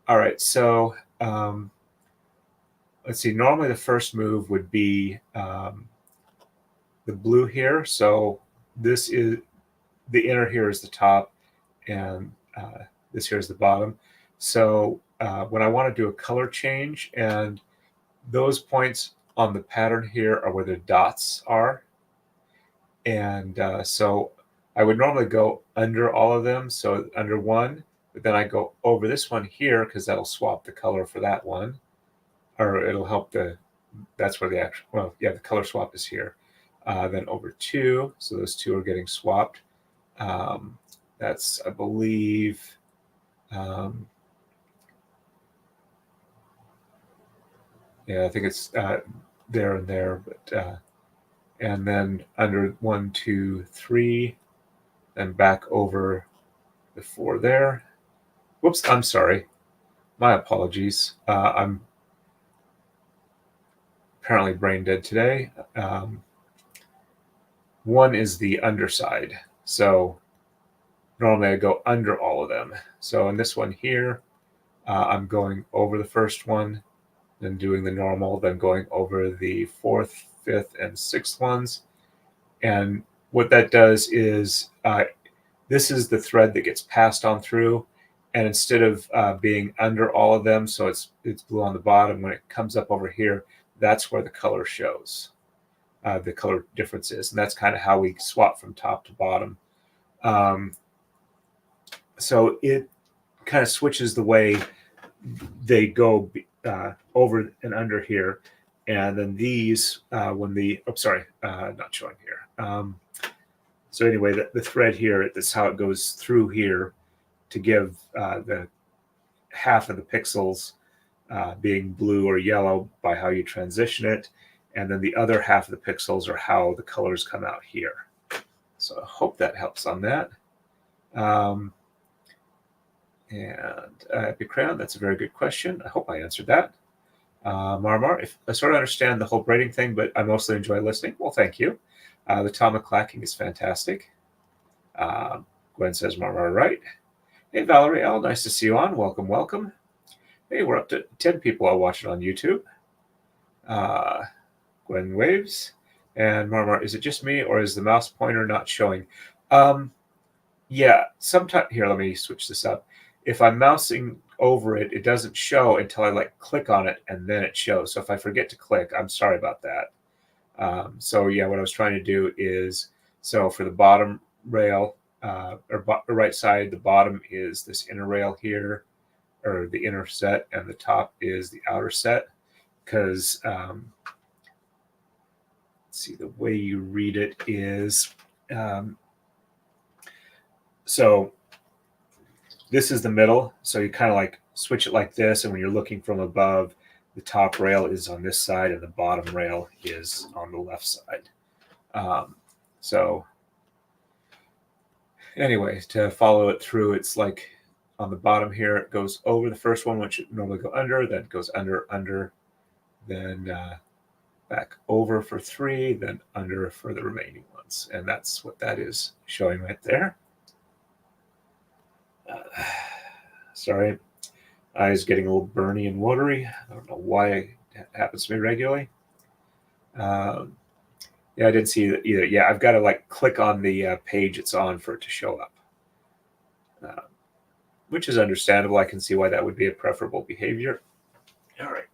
All right, so let's see. Normally the first move would be the blue here. So this is, the inner here is the top, and this here is the bottom. So when I want to do a color change, and those points on the pattern here are where the dots are. And so I would normally go under all of them, so under 1, but then I go over this one here because that'll swap the color for that one, or it'll help the, that's where the actual, well, yeah, the color swap is here. Then over 2, so those 2 are getting swapped. That's, I believe, yeah, I think it's there and there, but and then under 1, 2, 3, and back over the 4 there. Whoops, I'm sorry. My apologies. I'm apparently brain dead today. 1 is the underside. So normally I go under all of them. So in this one here, I'm going over the first one, then doing the normal, then going over the 4th, 5th, and 6th ones. And what that does is this is the thread that gets passed on through. And instead of being under all of them, so it's blue on the bottom, when it comes up over here, that's where the color shows, the color difference is. And that's kind of how we swap from top to bottom. So it kind of switches the way they go over and under here. And then these, when the, oh, sorry, not showing here. So anyway, the thread here, that's how it goes through here to give the half of the pixels being blue or yellow by how you transition it. And then the other half of the pixels are how the colors come out here. So I hope that helps on that. And Epic Crayon, that's a very good question. I hope I answered that. Marmar, if I sort of understand the whole braiding thing, but I mostly enjoy listening. Well, thank you. The Tama clacking is fantastic. Gwen says Marmar right. Hey, Valerie L., nice to see you on. Welcome, welcome. Hey, we're up to 10 people all watching on YouTube. Gwen Waves and Marmar, is it just me or is the mouse pointer not showing? Yeah, sometimes, here, let me switch this up. If I'm mousing over it, it doesn't show until I click on it and then it shows. So if I forget to click, I'm sorry about that. So yeah, what I was trying to do is, so for the bottom rail, or right side, the bottom is this inner rail here, or the inner set, and the top is the outer set. Because let's see, the way you read it is, so this is the middle. So you kind of switch it like this, and when you're looking from above, the top rail is on this side, and the bottom rail is on the left side. So anyway, to follow it through, it's like on the bottom here, it goes over the first one, which would normally go under, then goes under, then back over for 3, then under for the remaining ones. And that's what that is showing right there. Sorry, eyes getting a little burny and watery. I don't know why it happens to me regularly. Yeah, I didn't see that either. Yeah, I've got to click on the page it's on for it to show up, which is understandable. I can see why that would be a preferable behavior. All right.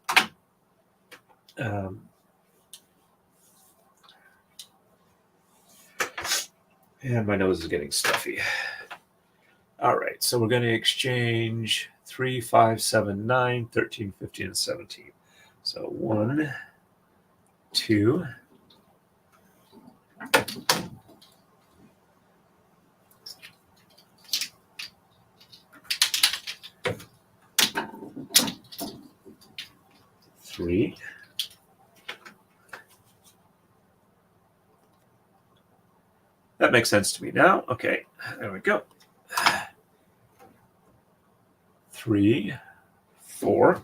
And my nose is getting stuffy. All right, so we're going to exchange 3, 5, 7, 9, 13, 15, and 17. So 1, 2, 3, 'That makes sense to me now. Okay, there we go. 3, 4,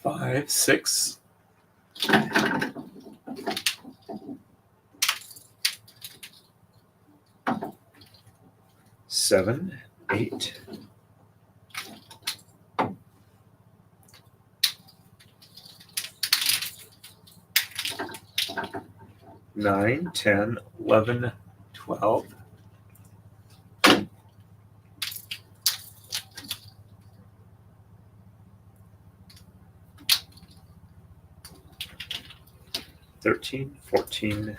5, 6, 7, 8, 9, 10, 11, 12, 13, 14,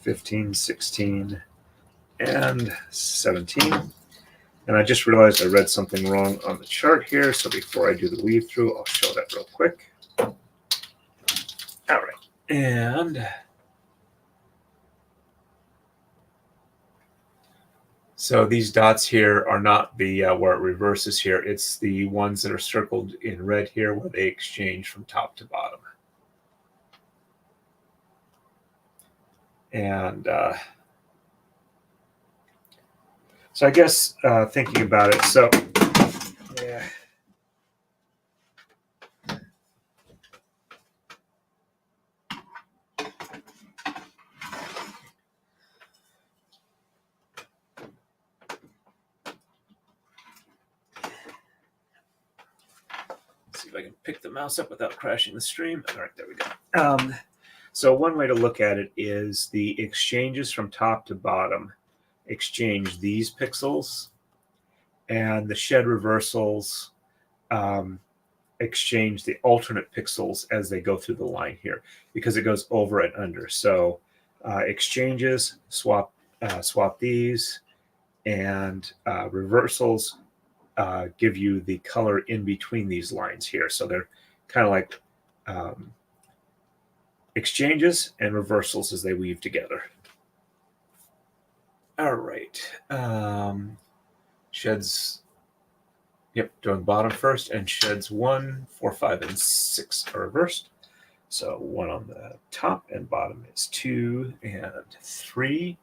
15, 16, and 17. And I just realized I read something wrong on the chart here. So before I do the weave through, I'll show that real quick. All right. And so these dots here are not the where it reverses here. It's the ones that are circled in red here where they exchange from top to bottom. And so I guess thinking about it, so yeah. See if I can pick the mouse up without crashing the stream. All right, there we go. So one way to look at it is the exchanges from top to bottom exchange these pixels, and the shed reversals exchange the alternate pixels as they go through the line here, because it goes over and under. So exchanges swap these, and reversals give you the color in between these lines here. So they're kind of like exchanges and reversals as they weave together. All right. Sheds, yep, doing bottom first, and sheds 1, 4, 5, and 6 are reversed. So 1 on the top and bottom is 2 and 3.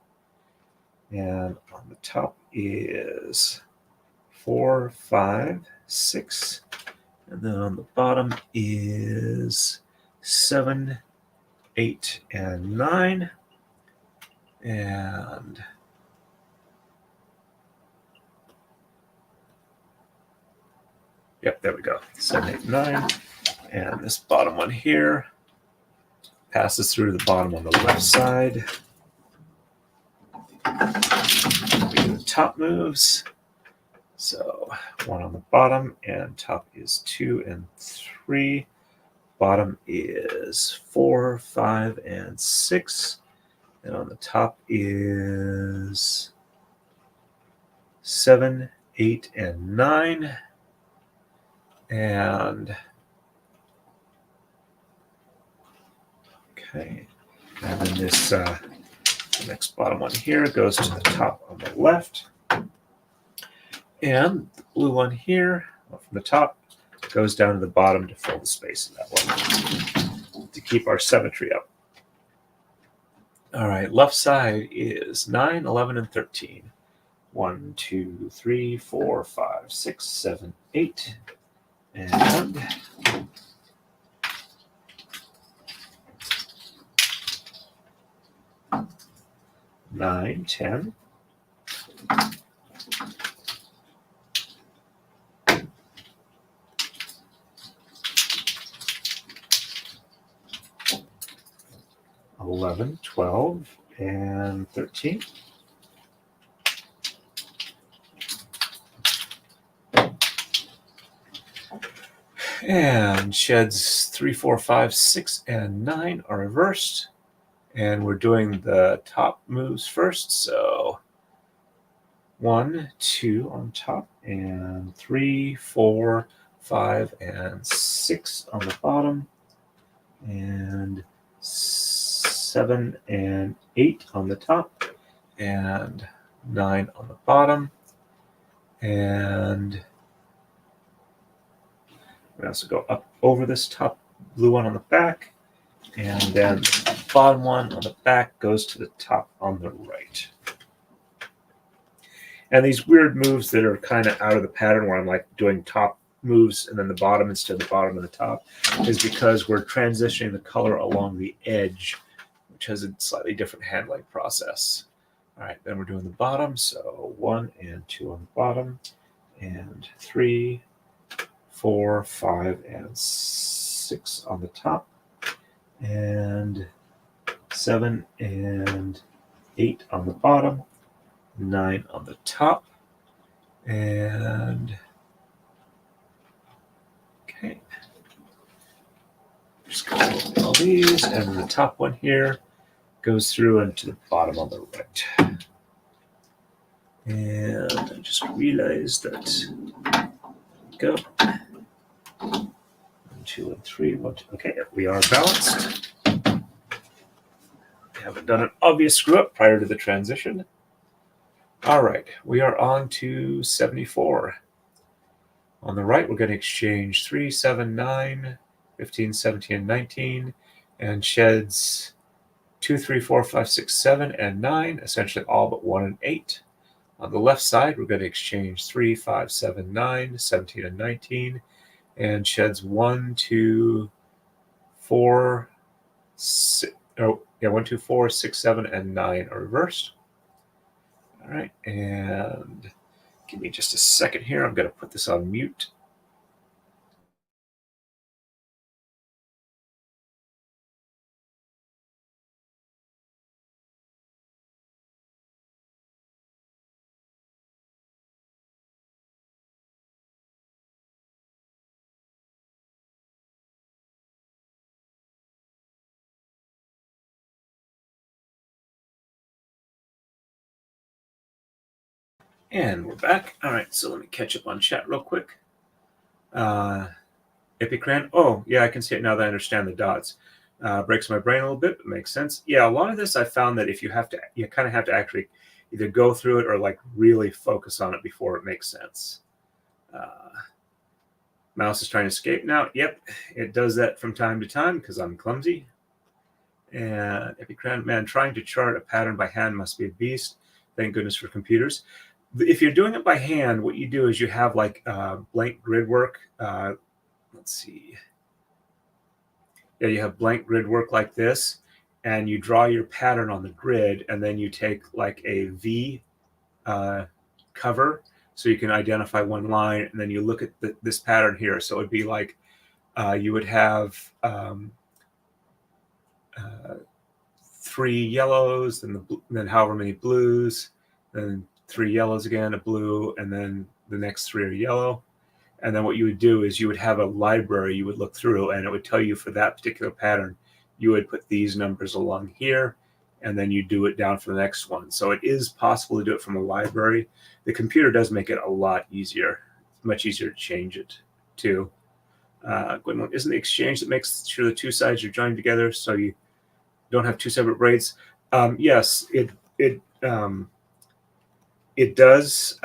And on the top is 4, 5, 6. And then on the bottom is 7, 8, and 9. And yep, there we go. 7, 8, 9. And this bottom one here passes through the bottom on the left side. We do the top moves. So 1 on the bottom, and top is 2 and 3. Bottom is 4, 5, and 6. And on the top is 7, 8, and 9. And okay. And then this the next bottom one here goes to the top on the left. And the blue one here from the top goes down to the bottom to fill the space in that one to keep our symmetry up. All right, left side is 9, 11, and 13. 1, 2, 3, 4, 5, 6, 7, 8. And 9, 10. 11, 12, and 13. And sheds 3, 4, 5, 6, and 9 are reversed. And we're doing the top moves first. So 1, 2 on top, and 3, 4, 5, and 6 on the bottom, and 7 and 8 on the top, and 9 on the bottom. And we also go up over this top blue one on the back, and then the bottom one on the back goes to the top on the right. And these weird moves that are kind of out of the pattern where I'm like doing top moves and then the bottom instead of the bottom and the top is because we're transitioning the color along the edge, which has a slightly different handling process. All right, then we're doing the bottom. So 1 and 2 on the bottom, and 3, 4, 5, and 6 on the top, and 7 and 8 on the bottom, 9 on the top, and okay. Just go over all these, and the top one here goes through into the bottom on the right. And I just realized that go 1, 2, and 3. 1, 2. Okay, we are balanced. We haven't done an obvious screw up prior to the transition. All right, we are on to 74. On the right, we're going to exchange 3, 7, 9, 15, 17, and 19, and sheds 2, 3, 4, 5, 6, 7, and 9, essentially all but 1 and 8. On the left side, we're going to exchange 3, 5, 7, 9, 17, and 19, and sheds 1, 2, 4, 6, 1, 2, 4, 6, 7, and 9 are reversed. All right, and give me just a second here. I'm going to put this on mute. And we're back. All right, so let me catch up on chat real quick. Epicran. Oh, yeah, I can see it now that I understand the dots. Breaks my brain a little bit, but makes sense. Yeah, a lot of this I found that if you kind of have to actually either go through it or like really focus on it before it makes sense. Mouse is trying to escape now. Yep, it does that from time to time because I'm clumsy. And Epicran, man, trying to chart a pattern by hand must be a beast. Thank goodness for computers. If you're doing it by hand, what you do is you have like blank grid work. Let's see. Yeah, you have blank grid work like this, and you draw your pattern on the grid, and then you take like a V cover so you can identify one line, and then you look at this pattern here. So it would be like you would have 3 yellows, and then however many blues, then 3 yellows again, a blue, and then the next 3 are yellow. And then what you would do is you would have a library you would look through, and it would tell you for that particular pattern, you would put these numbers along here, and then you do it down for the next one. So it is possible to do it from a library. The computer does make it a lot easier. It's much easier to change it too. Gwendolyn, isn't the exchange that makes sure the two sides are joined together so you don't have two separate braids? Yes, it does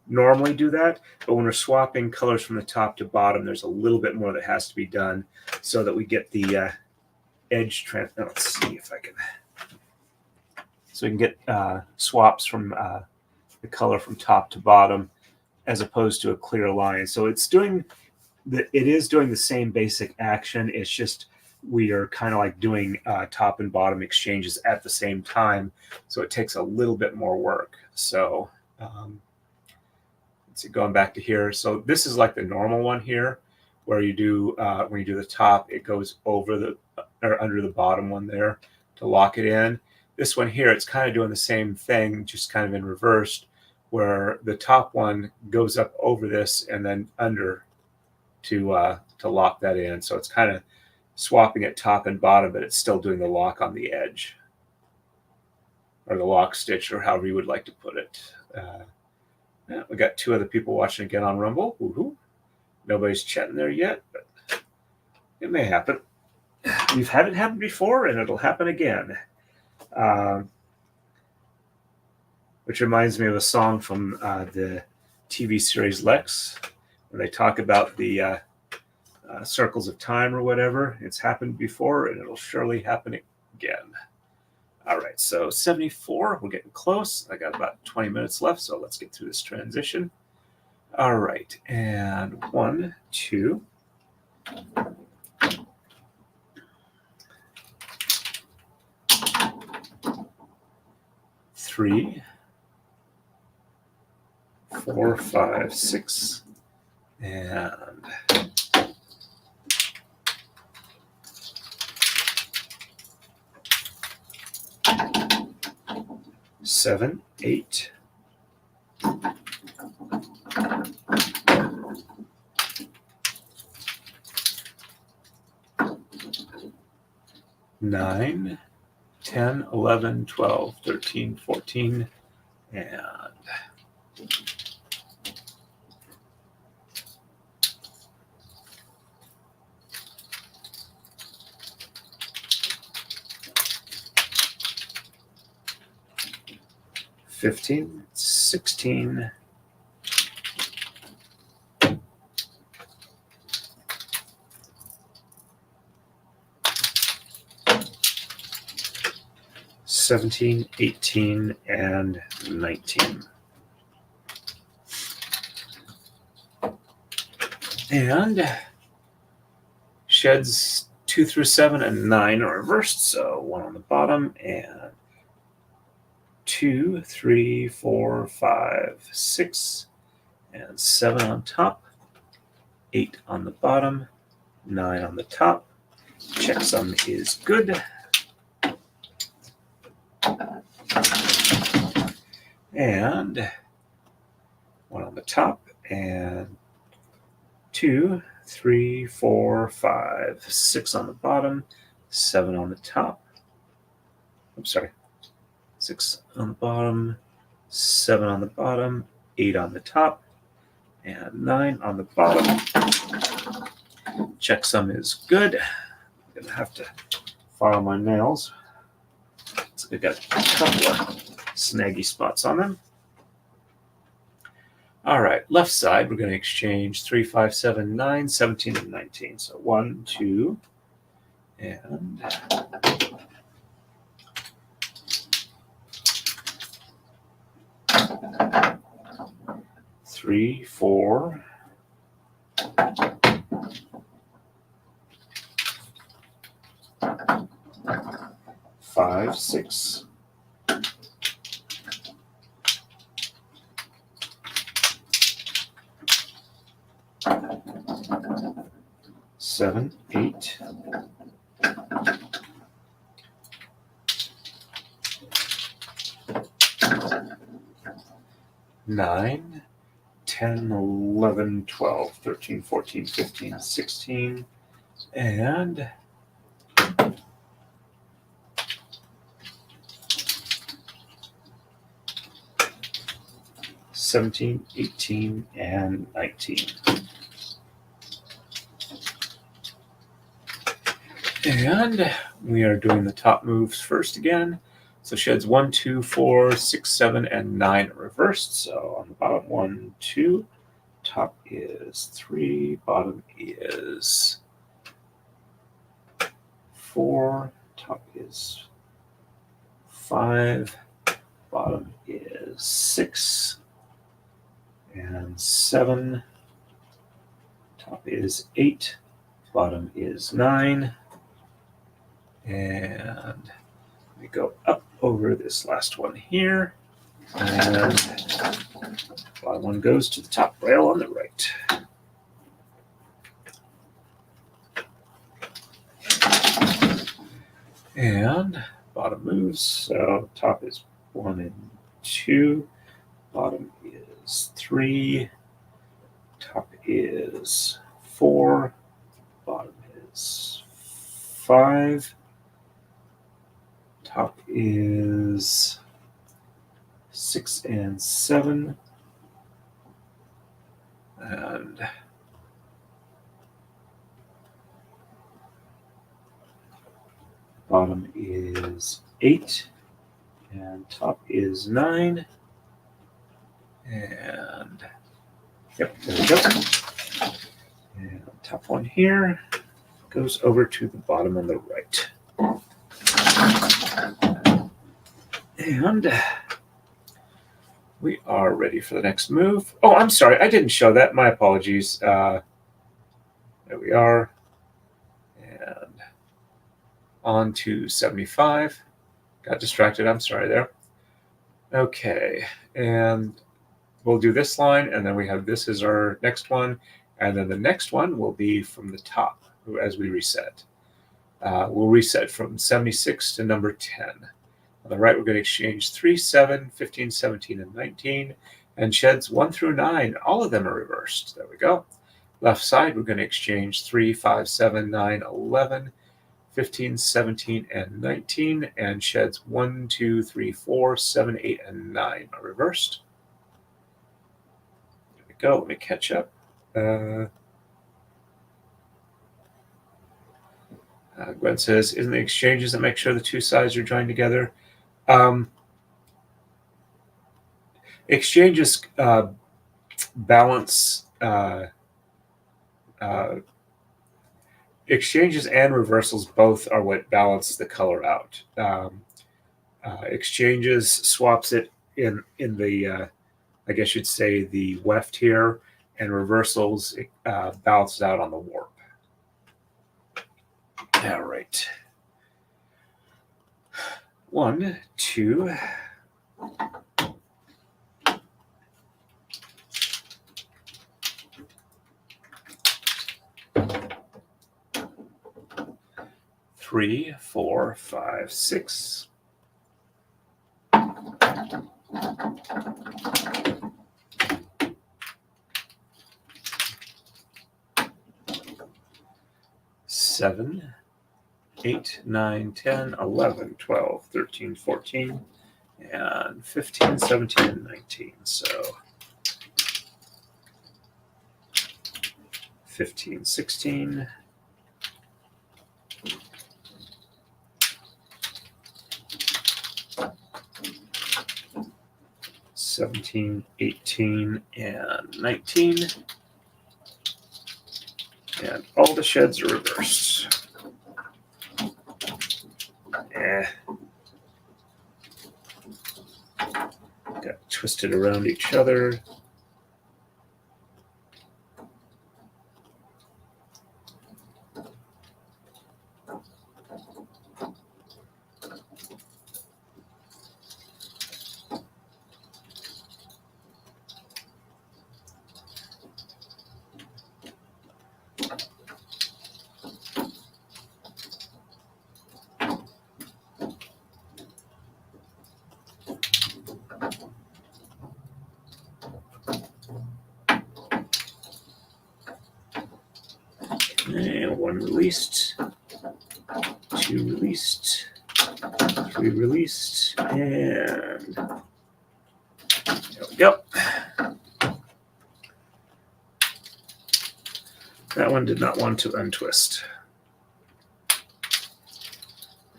normally do that, but when we're swapping colors from the top to bottom, there's a little bit more that has to be done so that we get the edge trend. Let's see if I can. So we can get swaps from the color from top to bottom as opposed to a clear line. So it's doing it is doing the same basic action. It's just we are kind of like doing top and bottom exchanges at the same time. So it takes a little bit more work. So let's see, going back to here. So this is like the normal one here, where you do when you do the top, it goes over the or under the bottom one there to lock it in. This one here, it's kind of doing the same thing, just kind of in reverse, where the top one goes up over this and then under to lock that in. So it's kind of swapping it top and bottom, but it's still doing the lock on the edge, or the lock stitch, or however you would like to put it. Yeah, we got 2 other people watching again on Rumble. Woohoo! Nobody's chatting there yet, but it may happen. We've had it happen before, and it'll happen again. Which reminds me of a song from the TV series Lex, where they talk about the circles of time or whatever. It's happened before, and it'll surely happen again. All right, so 74, we're getting close. I got about 20 minutes left, so let's get through this transition. All right, and 1, 2. 3, 4, 5, 6, and 7, 8. 9, 10, 11, 12, 13, 14, and 15, 16, 17, 18, and 19. And sheds 2 through 7 and 9 are reversed, so 1 on the bottom, and 2, 3, 4, 5, 6, and 7 on top, 8 on the bottom, 9 on the top. Checksum is good. And 1 on the top, and 2, 3, 4, 5, 6 on the bottom, 7 on the top. I'm sorry. 6 on the bottom, 7 on the bottom, 8 on the top, and 9 on the bottom. Checksum is good. I'm going to have to file my nails. So I've got a couple of snaggy spots on them. All right, left side, we're going to exchange 3, 5, 7, 9, 17, and 19. So 1, 2, and 3, 4, 5, 6, 7, 8, 9, 10, 11, 12, 13, 14, 15, 16, and 17, 18, and 19. And we are doing the top moves first again. So sheds 1, 2, 4, 6, 7, and 9 reversed. So on the bottom, 1, 2. Top is 3. Bottom is 4. Top is 5. Bottom is 6. And 7. Top is 8. Bottom is 9. And we go up over this last one here. And bottom one goes to the top rail on the right. And bottom moves. So top is 1 and 2. Bottom is 3. Top is 4. Bottom is 5. Top is 6 and 7. And bottom is 8. And top is 9. And yep, there we go. And top one here goes over to the bottom on the right. And we are ready for the next move. Oh, I'm sorry. I didn't show that. My apologies. There we are. And on to 75. Got distracted. I'm sorry there. Okay. And we'll do this line. And then we have this as our next one. And then the next one will be from the top as we reset. We'll reset from 76 to number 10. On the right, we're going to exchange 3, 7, 15, 17, and 19. And sheds 1 through 9, all of them are reversed. There we go. Left side, we're going to exchange 3, 5, 7, 9, 11, 15, 17, and 19. And sheds 1, 2, 3, 4, 7, 8, and 9 are reversed. There we go. Let me catch up. Gwen says, isn't the exchanges that make sure the two sides are joined together? Exchanges balance exchanges and reversals both are what balance the color out. Exchanges swaps it in the I guess you'd say the weft here, and reversals balances out on the warp. All right. 1, 2. 3, 4, 5, 6. 7, 8, 9, 10, 11, 12, 13, 14, and 15, 17, and 19. So 15, 16. 17, 17, 18, and 19. And all the sheds are reversed. Got twisted around each other. And 1 released, 2 released, 3 released, and there we go. That one did not want to untwist.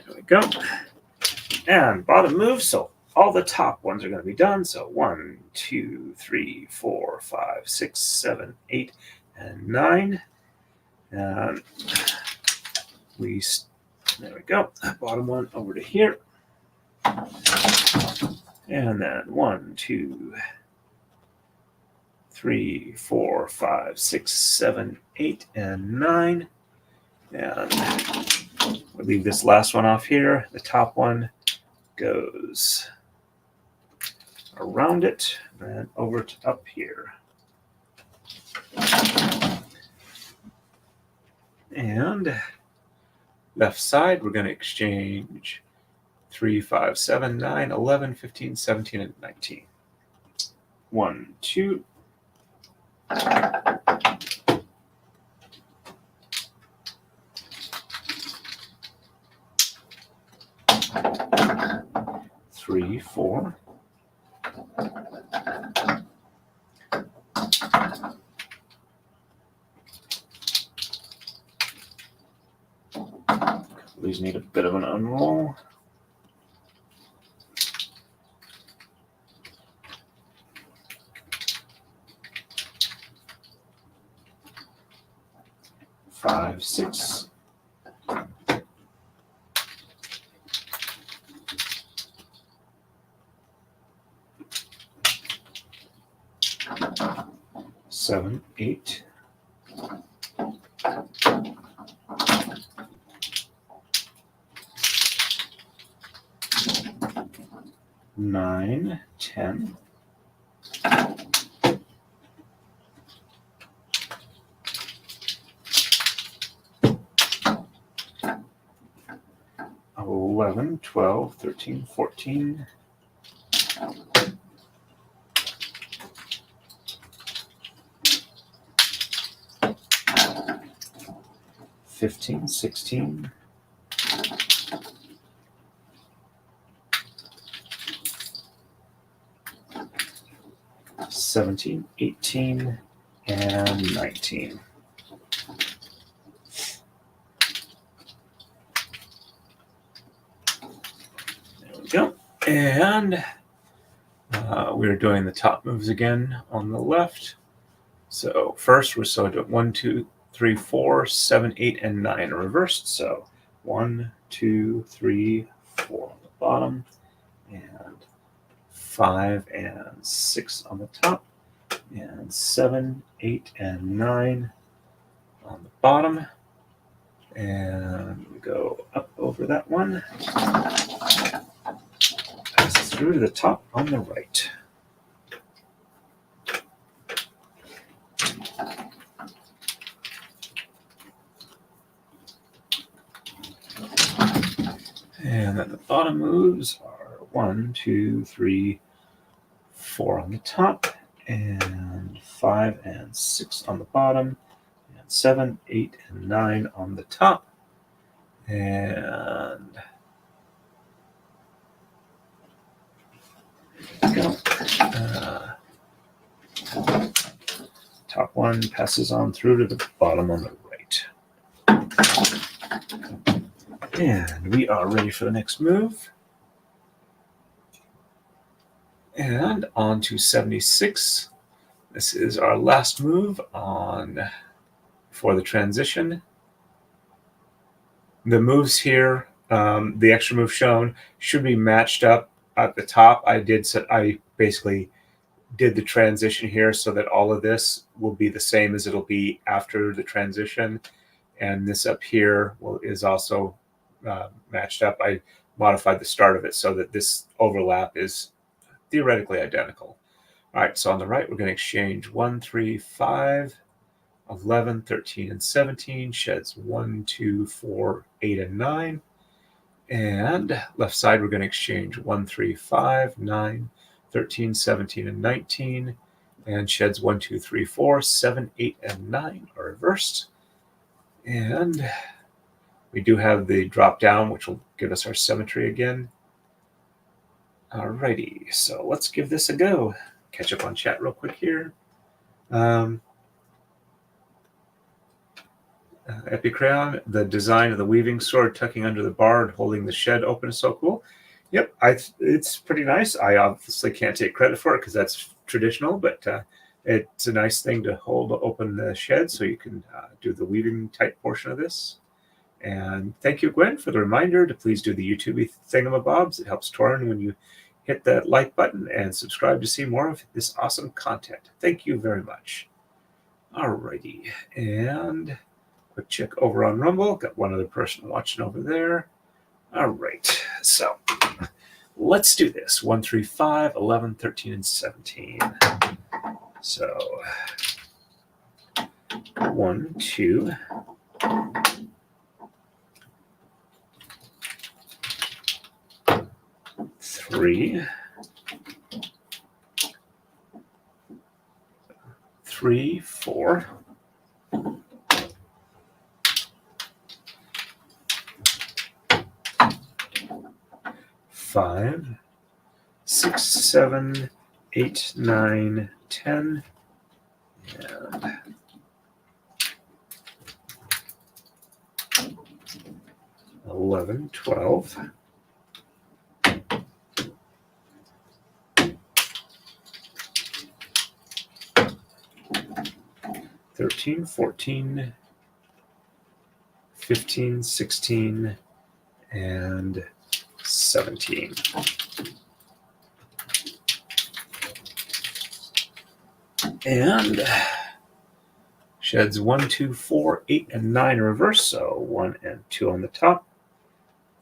There we go. And bottom move, so all the top ones are going to be done. So 1, 2, 3, 4, 5, 6, 7, 8, and 9. And there we go. Bottom one over to here. And then 1, 2, 3, 4, 5, 6, 7, 8, and 9. And we'll leave this last one off here. The top one goes around it and over to up here. And left side, we're going to exchange 3, 5, 7, 9, 11, 15, 17, and 19. 1, 2. 3, 4. 'Cause these need a bit of an unroll. 5, 6. 7, 8. 9, 10. 11, 12, 13, 14. 15, 16. 17, 18, and 19. There we go. And we're doing the top moves again on the left. So first we're so doing 1, 2, 3, 4, 7, 8, and 9 are reversed. So 1, 2, 3, 4 on the bottom, and 5 and 6 on the top, and 7, 8, and 9 on the bottom. And we go up over that one. Pass through to the top on the right. And then the bottom moves are 1, 2, 3, 4 on the top, and 5 and 6 on the bottom, and 7, 8, and 9 on the top. And go. Top one passes on through to the bottom on the right. And we are ready for the next move. And on to 76. This is our last move for the transition. The moves here, the extra move shown, should be matched up at the top. I basically did the transition here so that all of this will be the same as it'll be after the transition. And this up here is also matched up. I modified the start of it so that this overlap is theoretically identical. All right, so on the right, we're going to exchange 1, 3, 5, 11, 13, and 17, sheds 1, 2, 4, 8, and 9. And left side, we're going to exchange 1, 3, 5, 9, 13, 17, and 19. And sheds 1, 2, 3, 4, 7, 8, and 9 are reversed. And we do have the drop down, which will give us our symmetry again. Alrighty, so let's give this a go. Catch up on chat real quick here. Epicrayon, the design of the weaving sword tucking under the bar and holding the shed open is so cool. Yep, it's pretty nice. I obviously can't take credit for it because that's traditional, but it's a nice thing to hold open the shed so you can do the weaving type portion of this. And thank you, Gwen, for the reminder to please do the YouTube thingamabobs. It helps Torin when you hit that like button and subscribe to see more of this awesome content. Thank you very much. Alrighty, and quick check over on Rumble. Got one other person watching over there. All right, so let's do this. 1, 3, 5, 11, 13, and 17. So 1, 2, 3, 3, 4, 5, 6, 7, 8, 9, 10, and 11, 12. 13, 14, 15, 16, and 17. And sheds 1, 2, 4, 8, and 9 in reverse. So 1 and 2 on the top,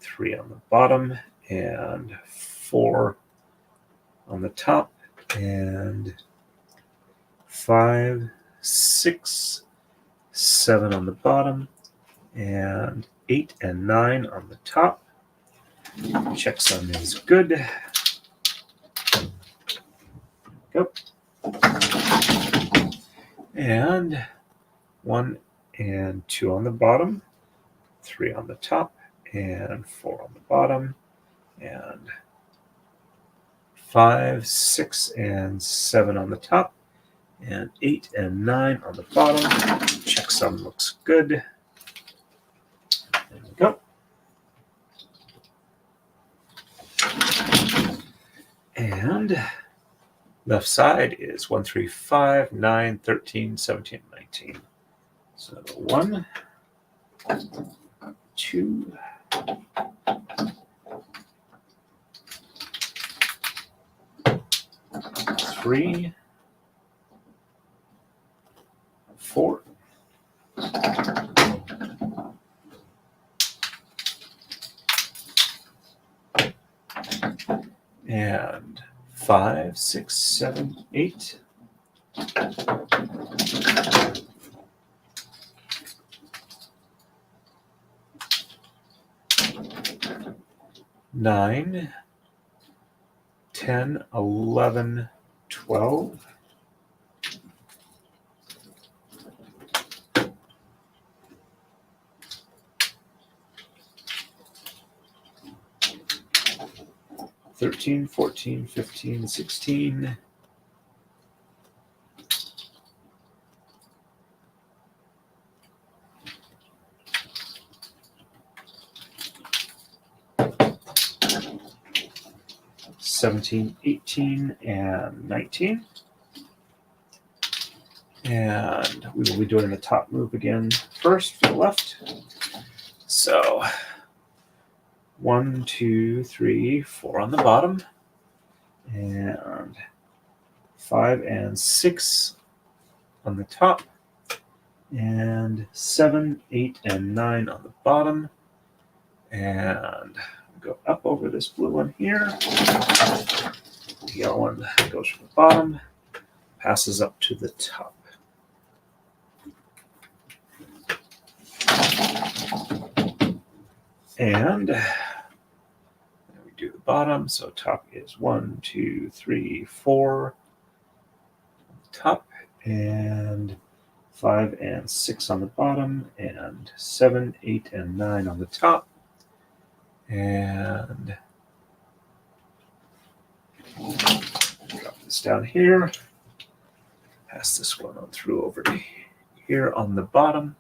3 on the bottom, and 4 on the top, and 5, 6, 7 on the bottom, and 8 and 9 on the top. Checksum is good. Go. And 1 and 2 on the bottom, 3 on the top, and 4 on the bottom, and 5, 6, and 7 on the top, and 8 and 9 on the bottom. Checksum looks good. There we go. And left side is 1, 3, 5, 9, 13, 17, 19. So 1, 2, 3, 4, and 5, 6, 7, 8. Nine, 10, 11, 12. 13, 14, 15, 16. 17. 17, 18, and 19. And we will be doing the top move again first for the left. So 1, 2, 3, 4 on the bottom, and 5 and 6 on the top, and 7, 8, and 9 on the bottom, and go up over this blue one here. The yellow one goes from the bottom, passes up to the top. And then we do the bottom. So top is 1, 2, 3, 4 on the top, and 5 and 6 on the bottom, and 7, 8, and 9 on the top. And drop this down here. Pass this one on through over to here on the bottom.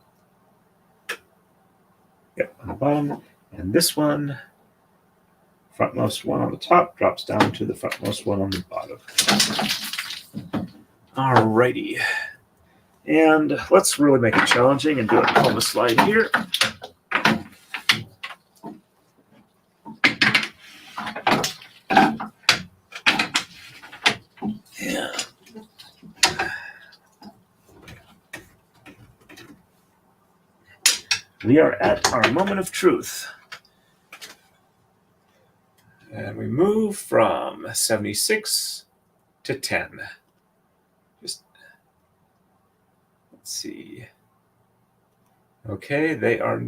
Yep, on the bottom. And this one, frontmost one on the top, drops down to the frontmost one on the bottom. Alrighty. And let's really make it challenging and do a pelvis slide here. Yeah. We are at our moment of truth. And we move from 76 to 10. Just, let's see. Okay, they are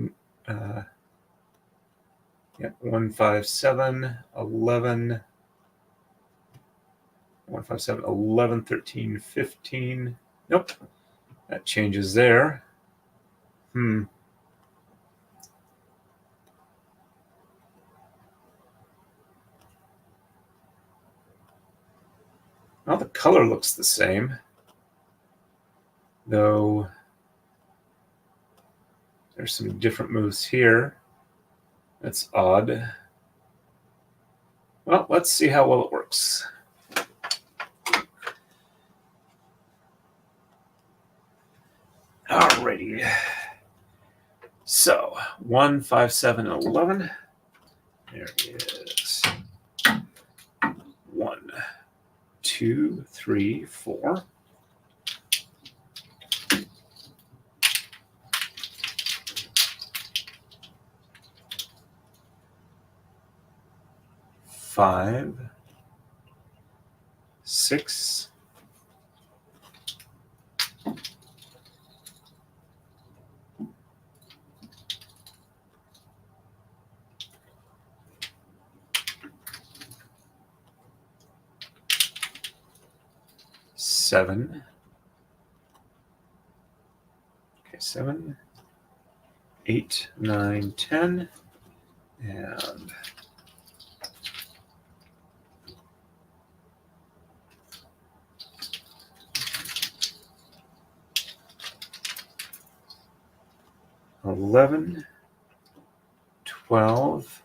1, 5, 7, 11, 1, 5, 7, 11, 13, 15. Nope, that changes there. Well, the color looks the same, though there's some different moves here. That's odd. Well, let's see how well it works. Alrighty. So 1, 5, 7, 11. There is 1, 2, 3, 4. 5, 6, 7. Okay, 7, 8, 9, 10, and 11, 12.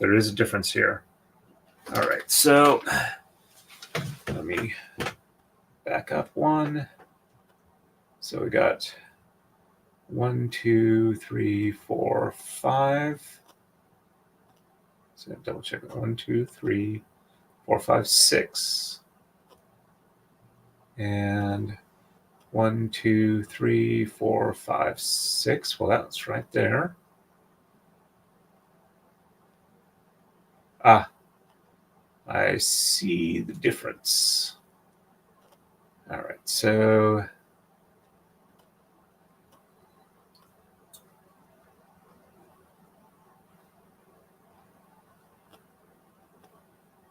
There is a difference here. All right, so let me back up one. So we got 1, 2, 3, 4, 5. So double check it. 1, 2, 3, 4, 5, 6. And 1, 2, 3, 4, 5, 6. Well, that's right there. I see the difference. All right, so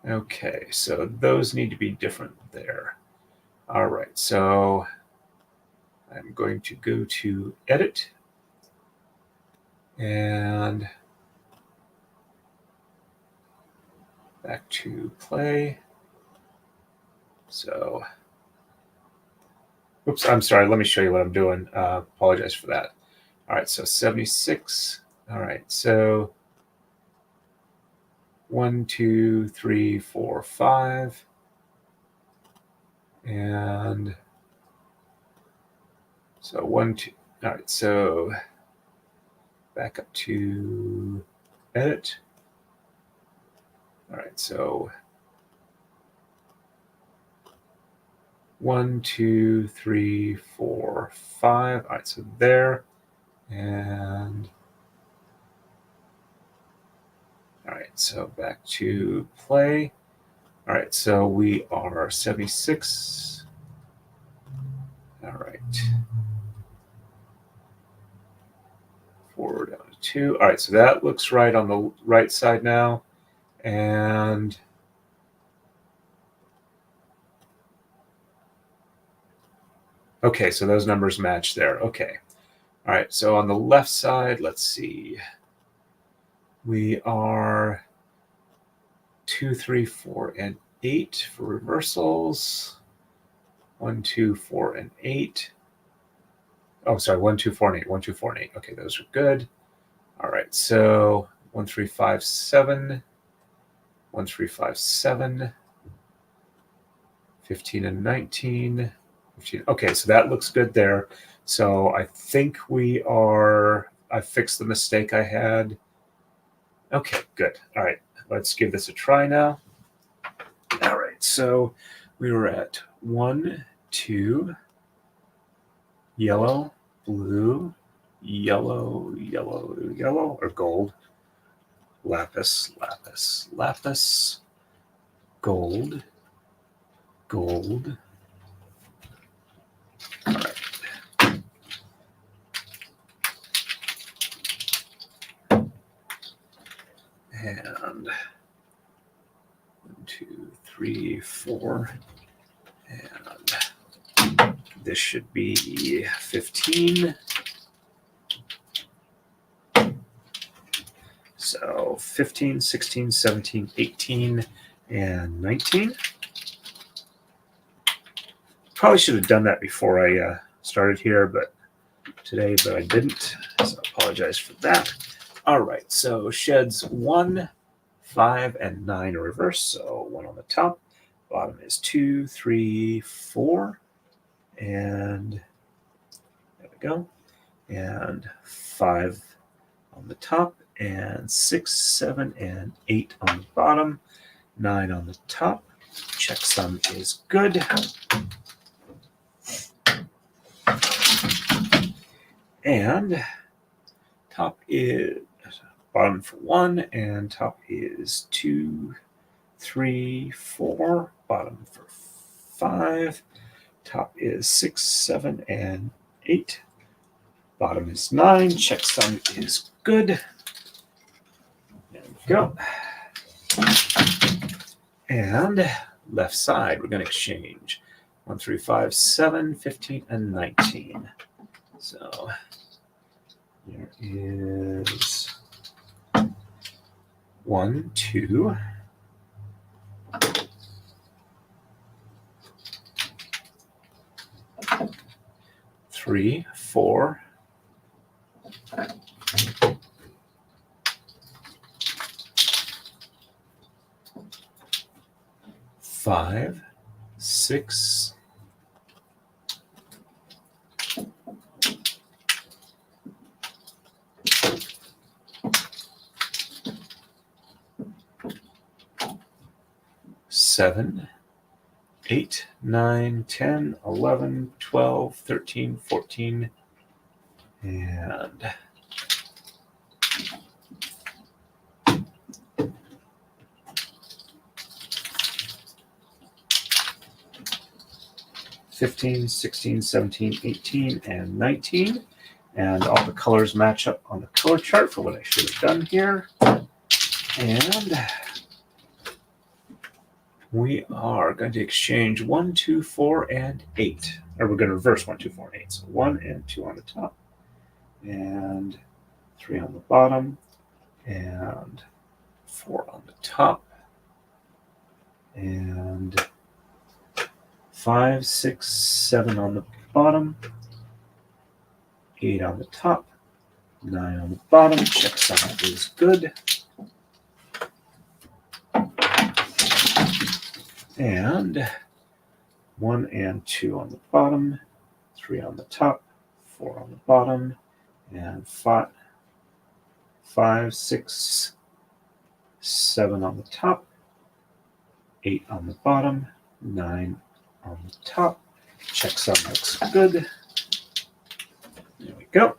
okay, so those need to be different there. All right, so I'm going to go to Edit and back to Play. So, oops, I'm sorry. Let me show you what I'm doing. Apologize for that. All right, so 76. All right, so 1, 2, 3, 4, 5. And so 1, 2. All right, so back up to edit. All right, so 1, 2, 3, 4, 5. All right, so there. And all right, so back to play. All right, so we are 76. All right. 4 down to 2. All right, so that looks right on the right side now. And okay, so those numbers match there. Okay. All right, so on the left side, let's see. We are 2, 3, 4, and 8 for reversals. 1, 2, 4, and 8. Oh, sorry, 1, 2, 4, and 8. 1, 2, 4, and 8. Okay, those are good. All right, so 1, 3, 5, 7. 1, 3, 5, 7. 15 and 19. 15. Okay, so that looks good there. So I think I fixed the mistake I had. Okay, good. All right, let's give this a try now. All right, so we were at 1, 2, yellow, blue, yellow, yellow, yellow, or gold, lapis, lapis, lapis, gold, gold. All right. And 1, 2, 3, 4. And this should be 15. So 15, 16, 17, 18, and 19. Probably should have done that before I started here, but I didn't. So I apologize for that. All right, so sheds 1, 5, and 9 are reversed. So 1 on the top. Bottom is 2, 3, 4. And there we go. And 5 on the top. And 6, 7, and 8 on the bottom. 9 on the top. Checksum is good. And top is bottom for 1, and top is 2, 3, 4. Bottom for 5. Top is 6, 7, and 8. Bottom is 9. Checksum is good. There we go. And left side, we're going to exchange 1, 3, 5, 7, 15, and 19. So there is 1, 2, 3, 4, 5, 6, 7, 8, 9, 10, 11, 12, 13, 14, and 15, 16, 17, 18, and 19. And all the colors match up on the color chart for what I should have done here. And we are going to exchange 1, 2, 4, and 8. Or we're going to reverse 1, 2, 4, and 8. So 1 and 2 on the top. And 3 on the bottom. And 4 on the top. And 5, 6, 7 on the bottom. 8 on the top. 9 on the bottom. Checksum is good. And 1 and 2 on the bottom, 3 on the top, 4 on the bottom, and 5, 6, 7 on the top, 8 on the bottom, 9 on the top. Checksum looks good. There we go.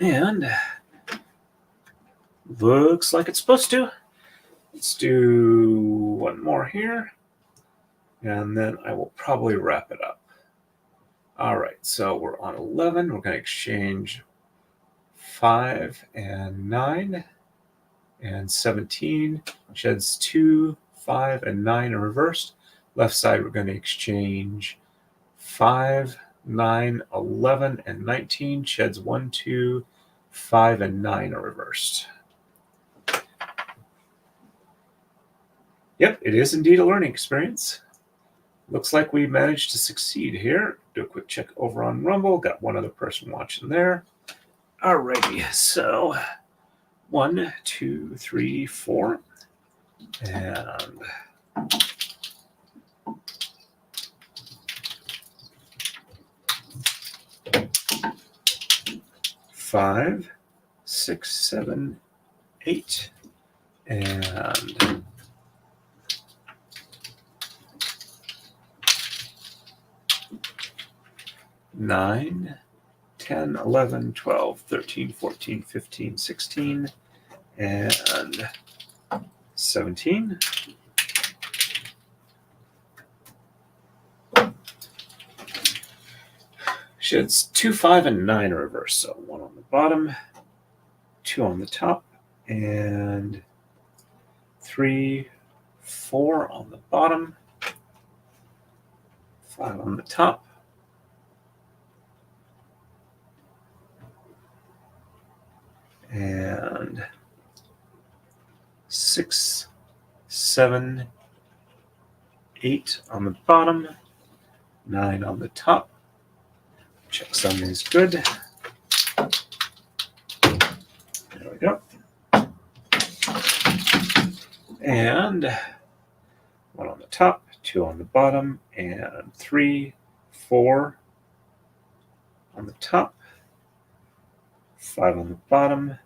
And looks like it's supposed to. Let's do one more here, and then I will probably wrap it up. All right, so we're on 11. We're going to exchange 5 and 9 and 17. Sheds 2, 5, and 9 are reversed. Left side, we're going to exchange 5, 9, 11, and 19. Sheds 1, 2, 5, and 9 are reversed. Yep, it is indeed a learning experience. Looks like we managed to succeed here. Do a quick check over on Rumble. Got one other person watching there. Alrighty, so 1, 2, 3, 4, and 5, 6, 7, 8, and 9, 10, 11, 12, 13, 14, 15, 16, and 17. Sheds 2, 5, and 9 are reversed. So 1 on the bottom, 2 on the top, and 3, 4 on the bottom, 5 on the top, and 6, 7, 8 on the bottom, 9 on the top. Checksum is good. There we go. And 1 on the top, 2 on the bottom, and 3, 4 on the top, 5 on the bottom,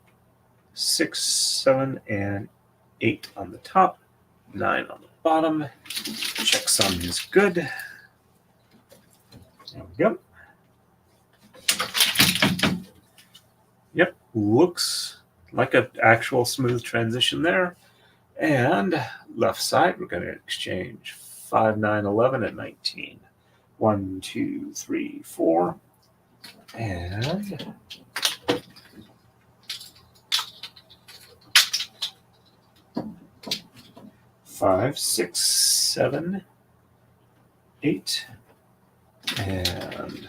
6, 7, and 8 on the top, 9 on the bottom. Checksum is good. There we go. Yep, looks like an actual smooth transition there. And left side, we're going to exchange 5, 9, 11, and 19. 1, 2, 3, 4. And 5, 6, 7, 8, and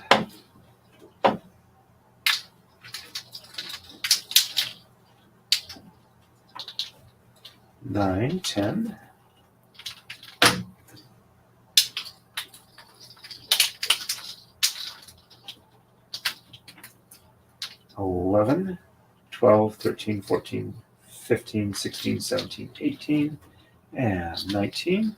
9, 10, 11, 12, 13, 14, 15, 16, 17, 18, and 19.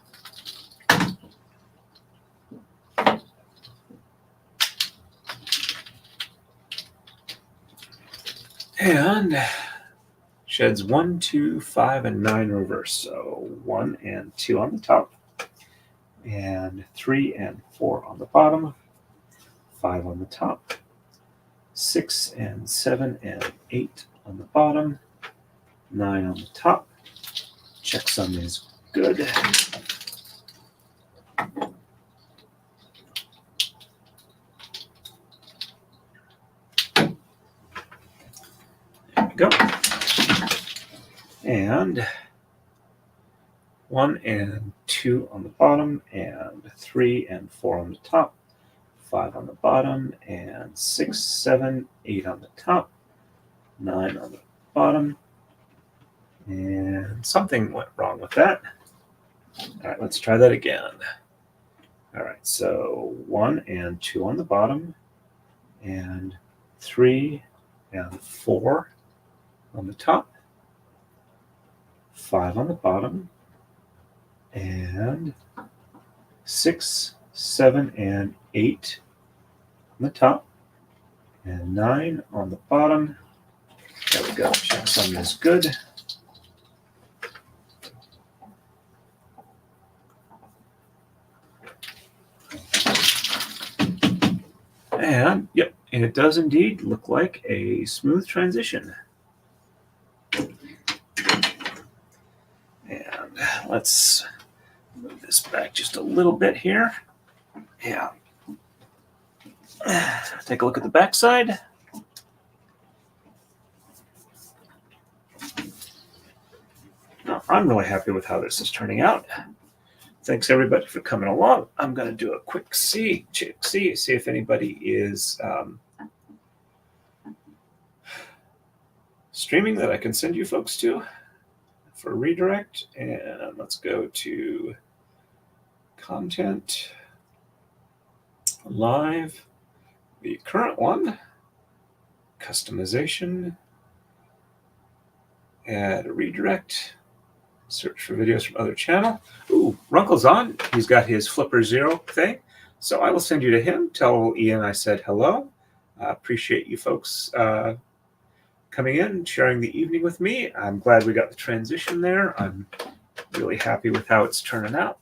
And sheds 1, 2, 5, and 9 reverse. So 1 and 2 on the top, and 3 and 4 on the bottom, 5 on the top, 6 and 7 and 8 on the bottom, 9 on the top. Checksum is good. There we go. And 1 and 2 on the bottom, and 3 and 4 on the top, 5 on the bottom, and 6, 7, 8 on the top, 9 on the bottom, and something went wrong with that. All right, let's try that again. All right, so 1 and 2 on the bottom, and 3 and 4 on the top, 5 on the bottom, and 6, 7, and 8 on the top, and 9 on the bottom. There we go. Checksum is good. And yep, it does indeed look like a smooth transition. And let's move this back just a little bit here. Yeah. Take a look at the back side. Now, I'm really happy with how this is turning out. Thanks everybody for coming along. I'm going to do a quick see if anybody is streaming that I can send you folks to for a redirect. And let's go to content, live, the current one, customization, add a redirect, search for videos from other channel. Ooh, Runkle's on. He's got his Flipper Zero thing. So I will send you to him. Tell Ian I said hello. Appreciate you folks coming in and sharing the evening with me. I'm glad we got the transition there. I'm really happy with how it's turning out.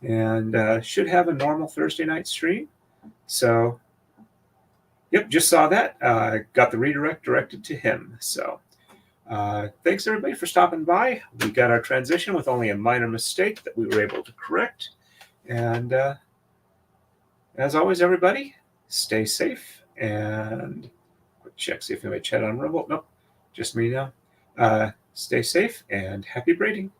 And should have a normal Thursday night stream. So, yep, just saw that. Got the redirect directed to him. So, thanks everybody for stopping by. We got our transition with only a minor mistake that we were able to correct. And as always, everybody, stay safe. And quick check, see if anybody chat on Rumble. Nope, just me now. Stay safe and happy braiding.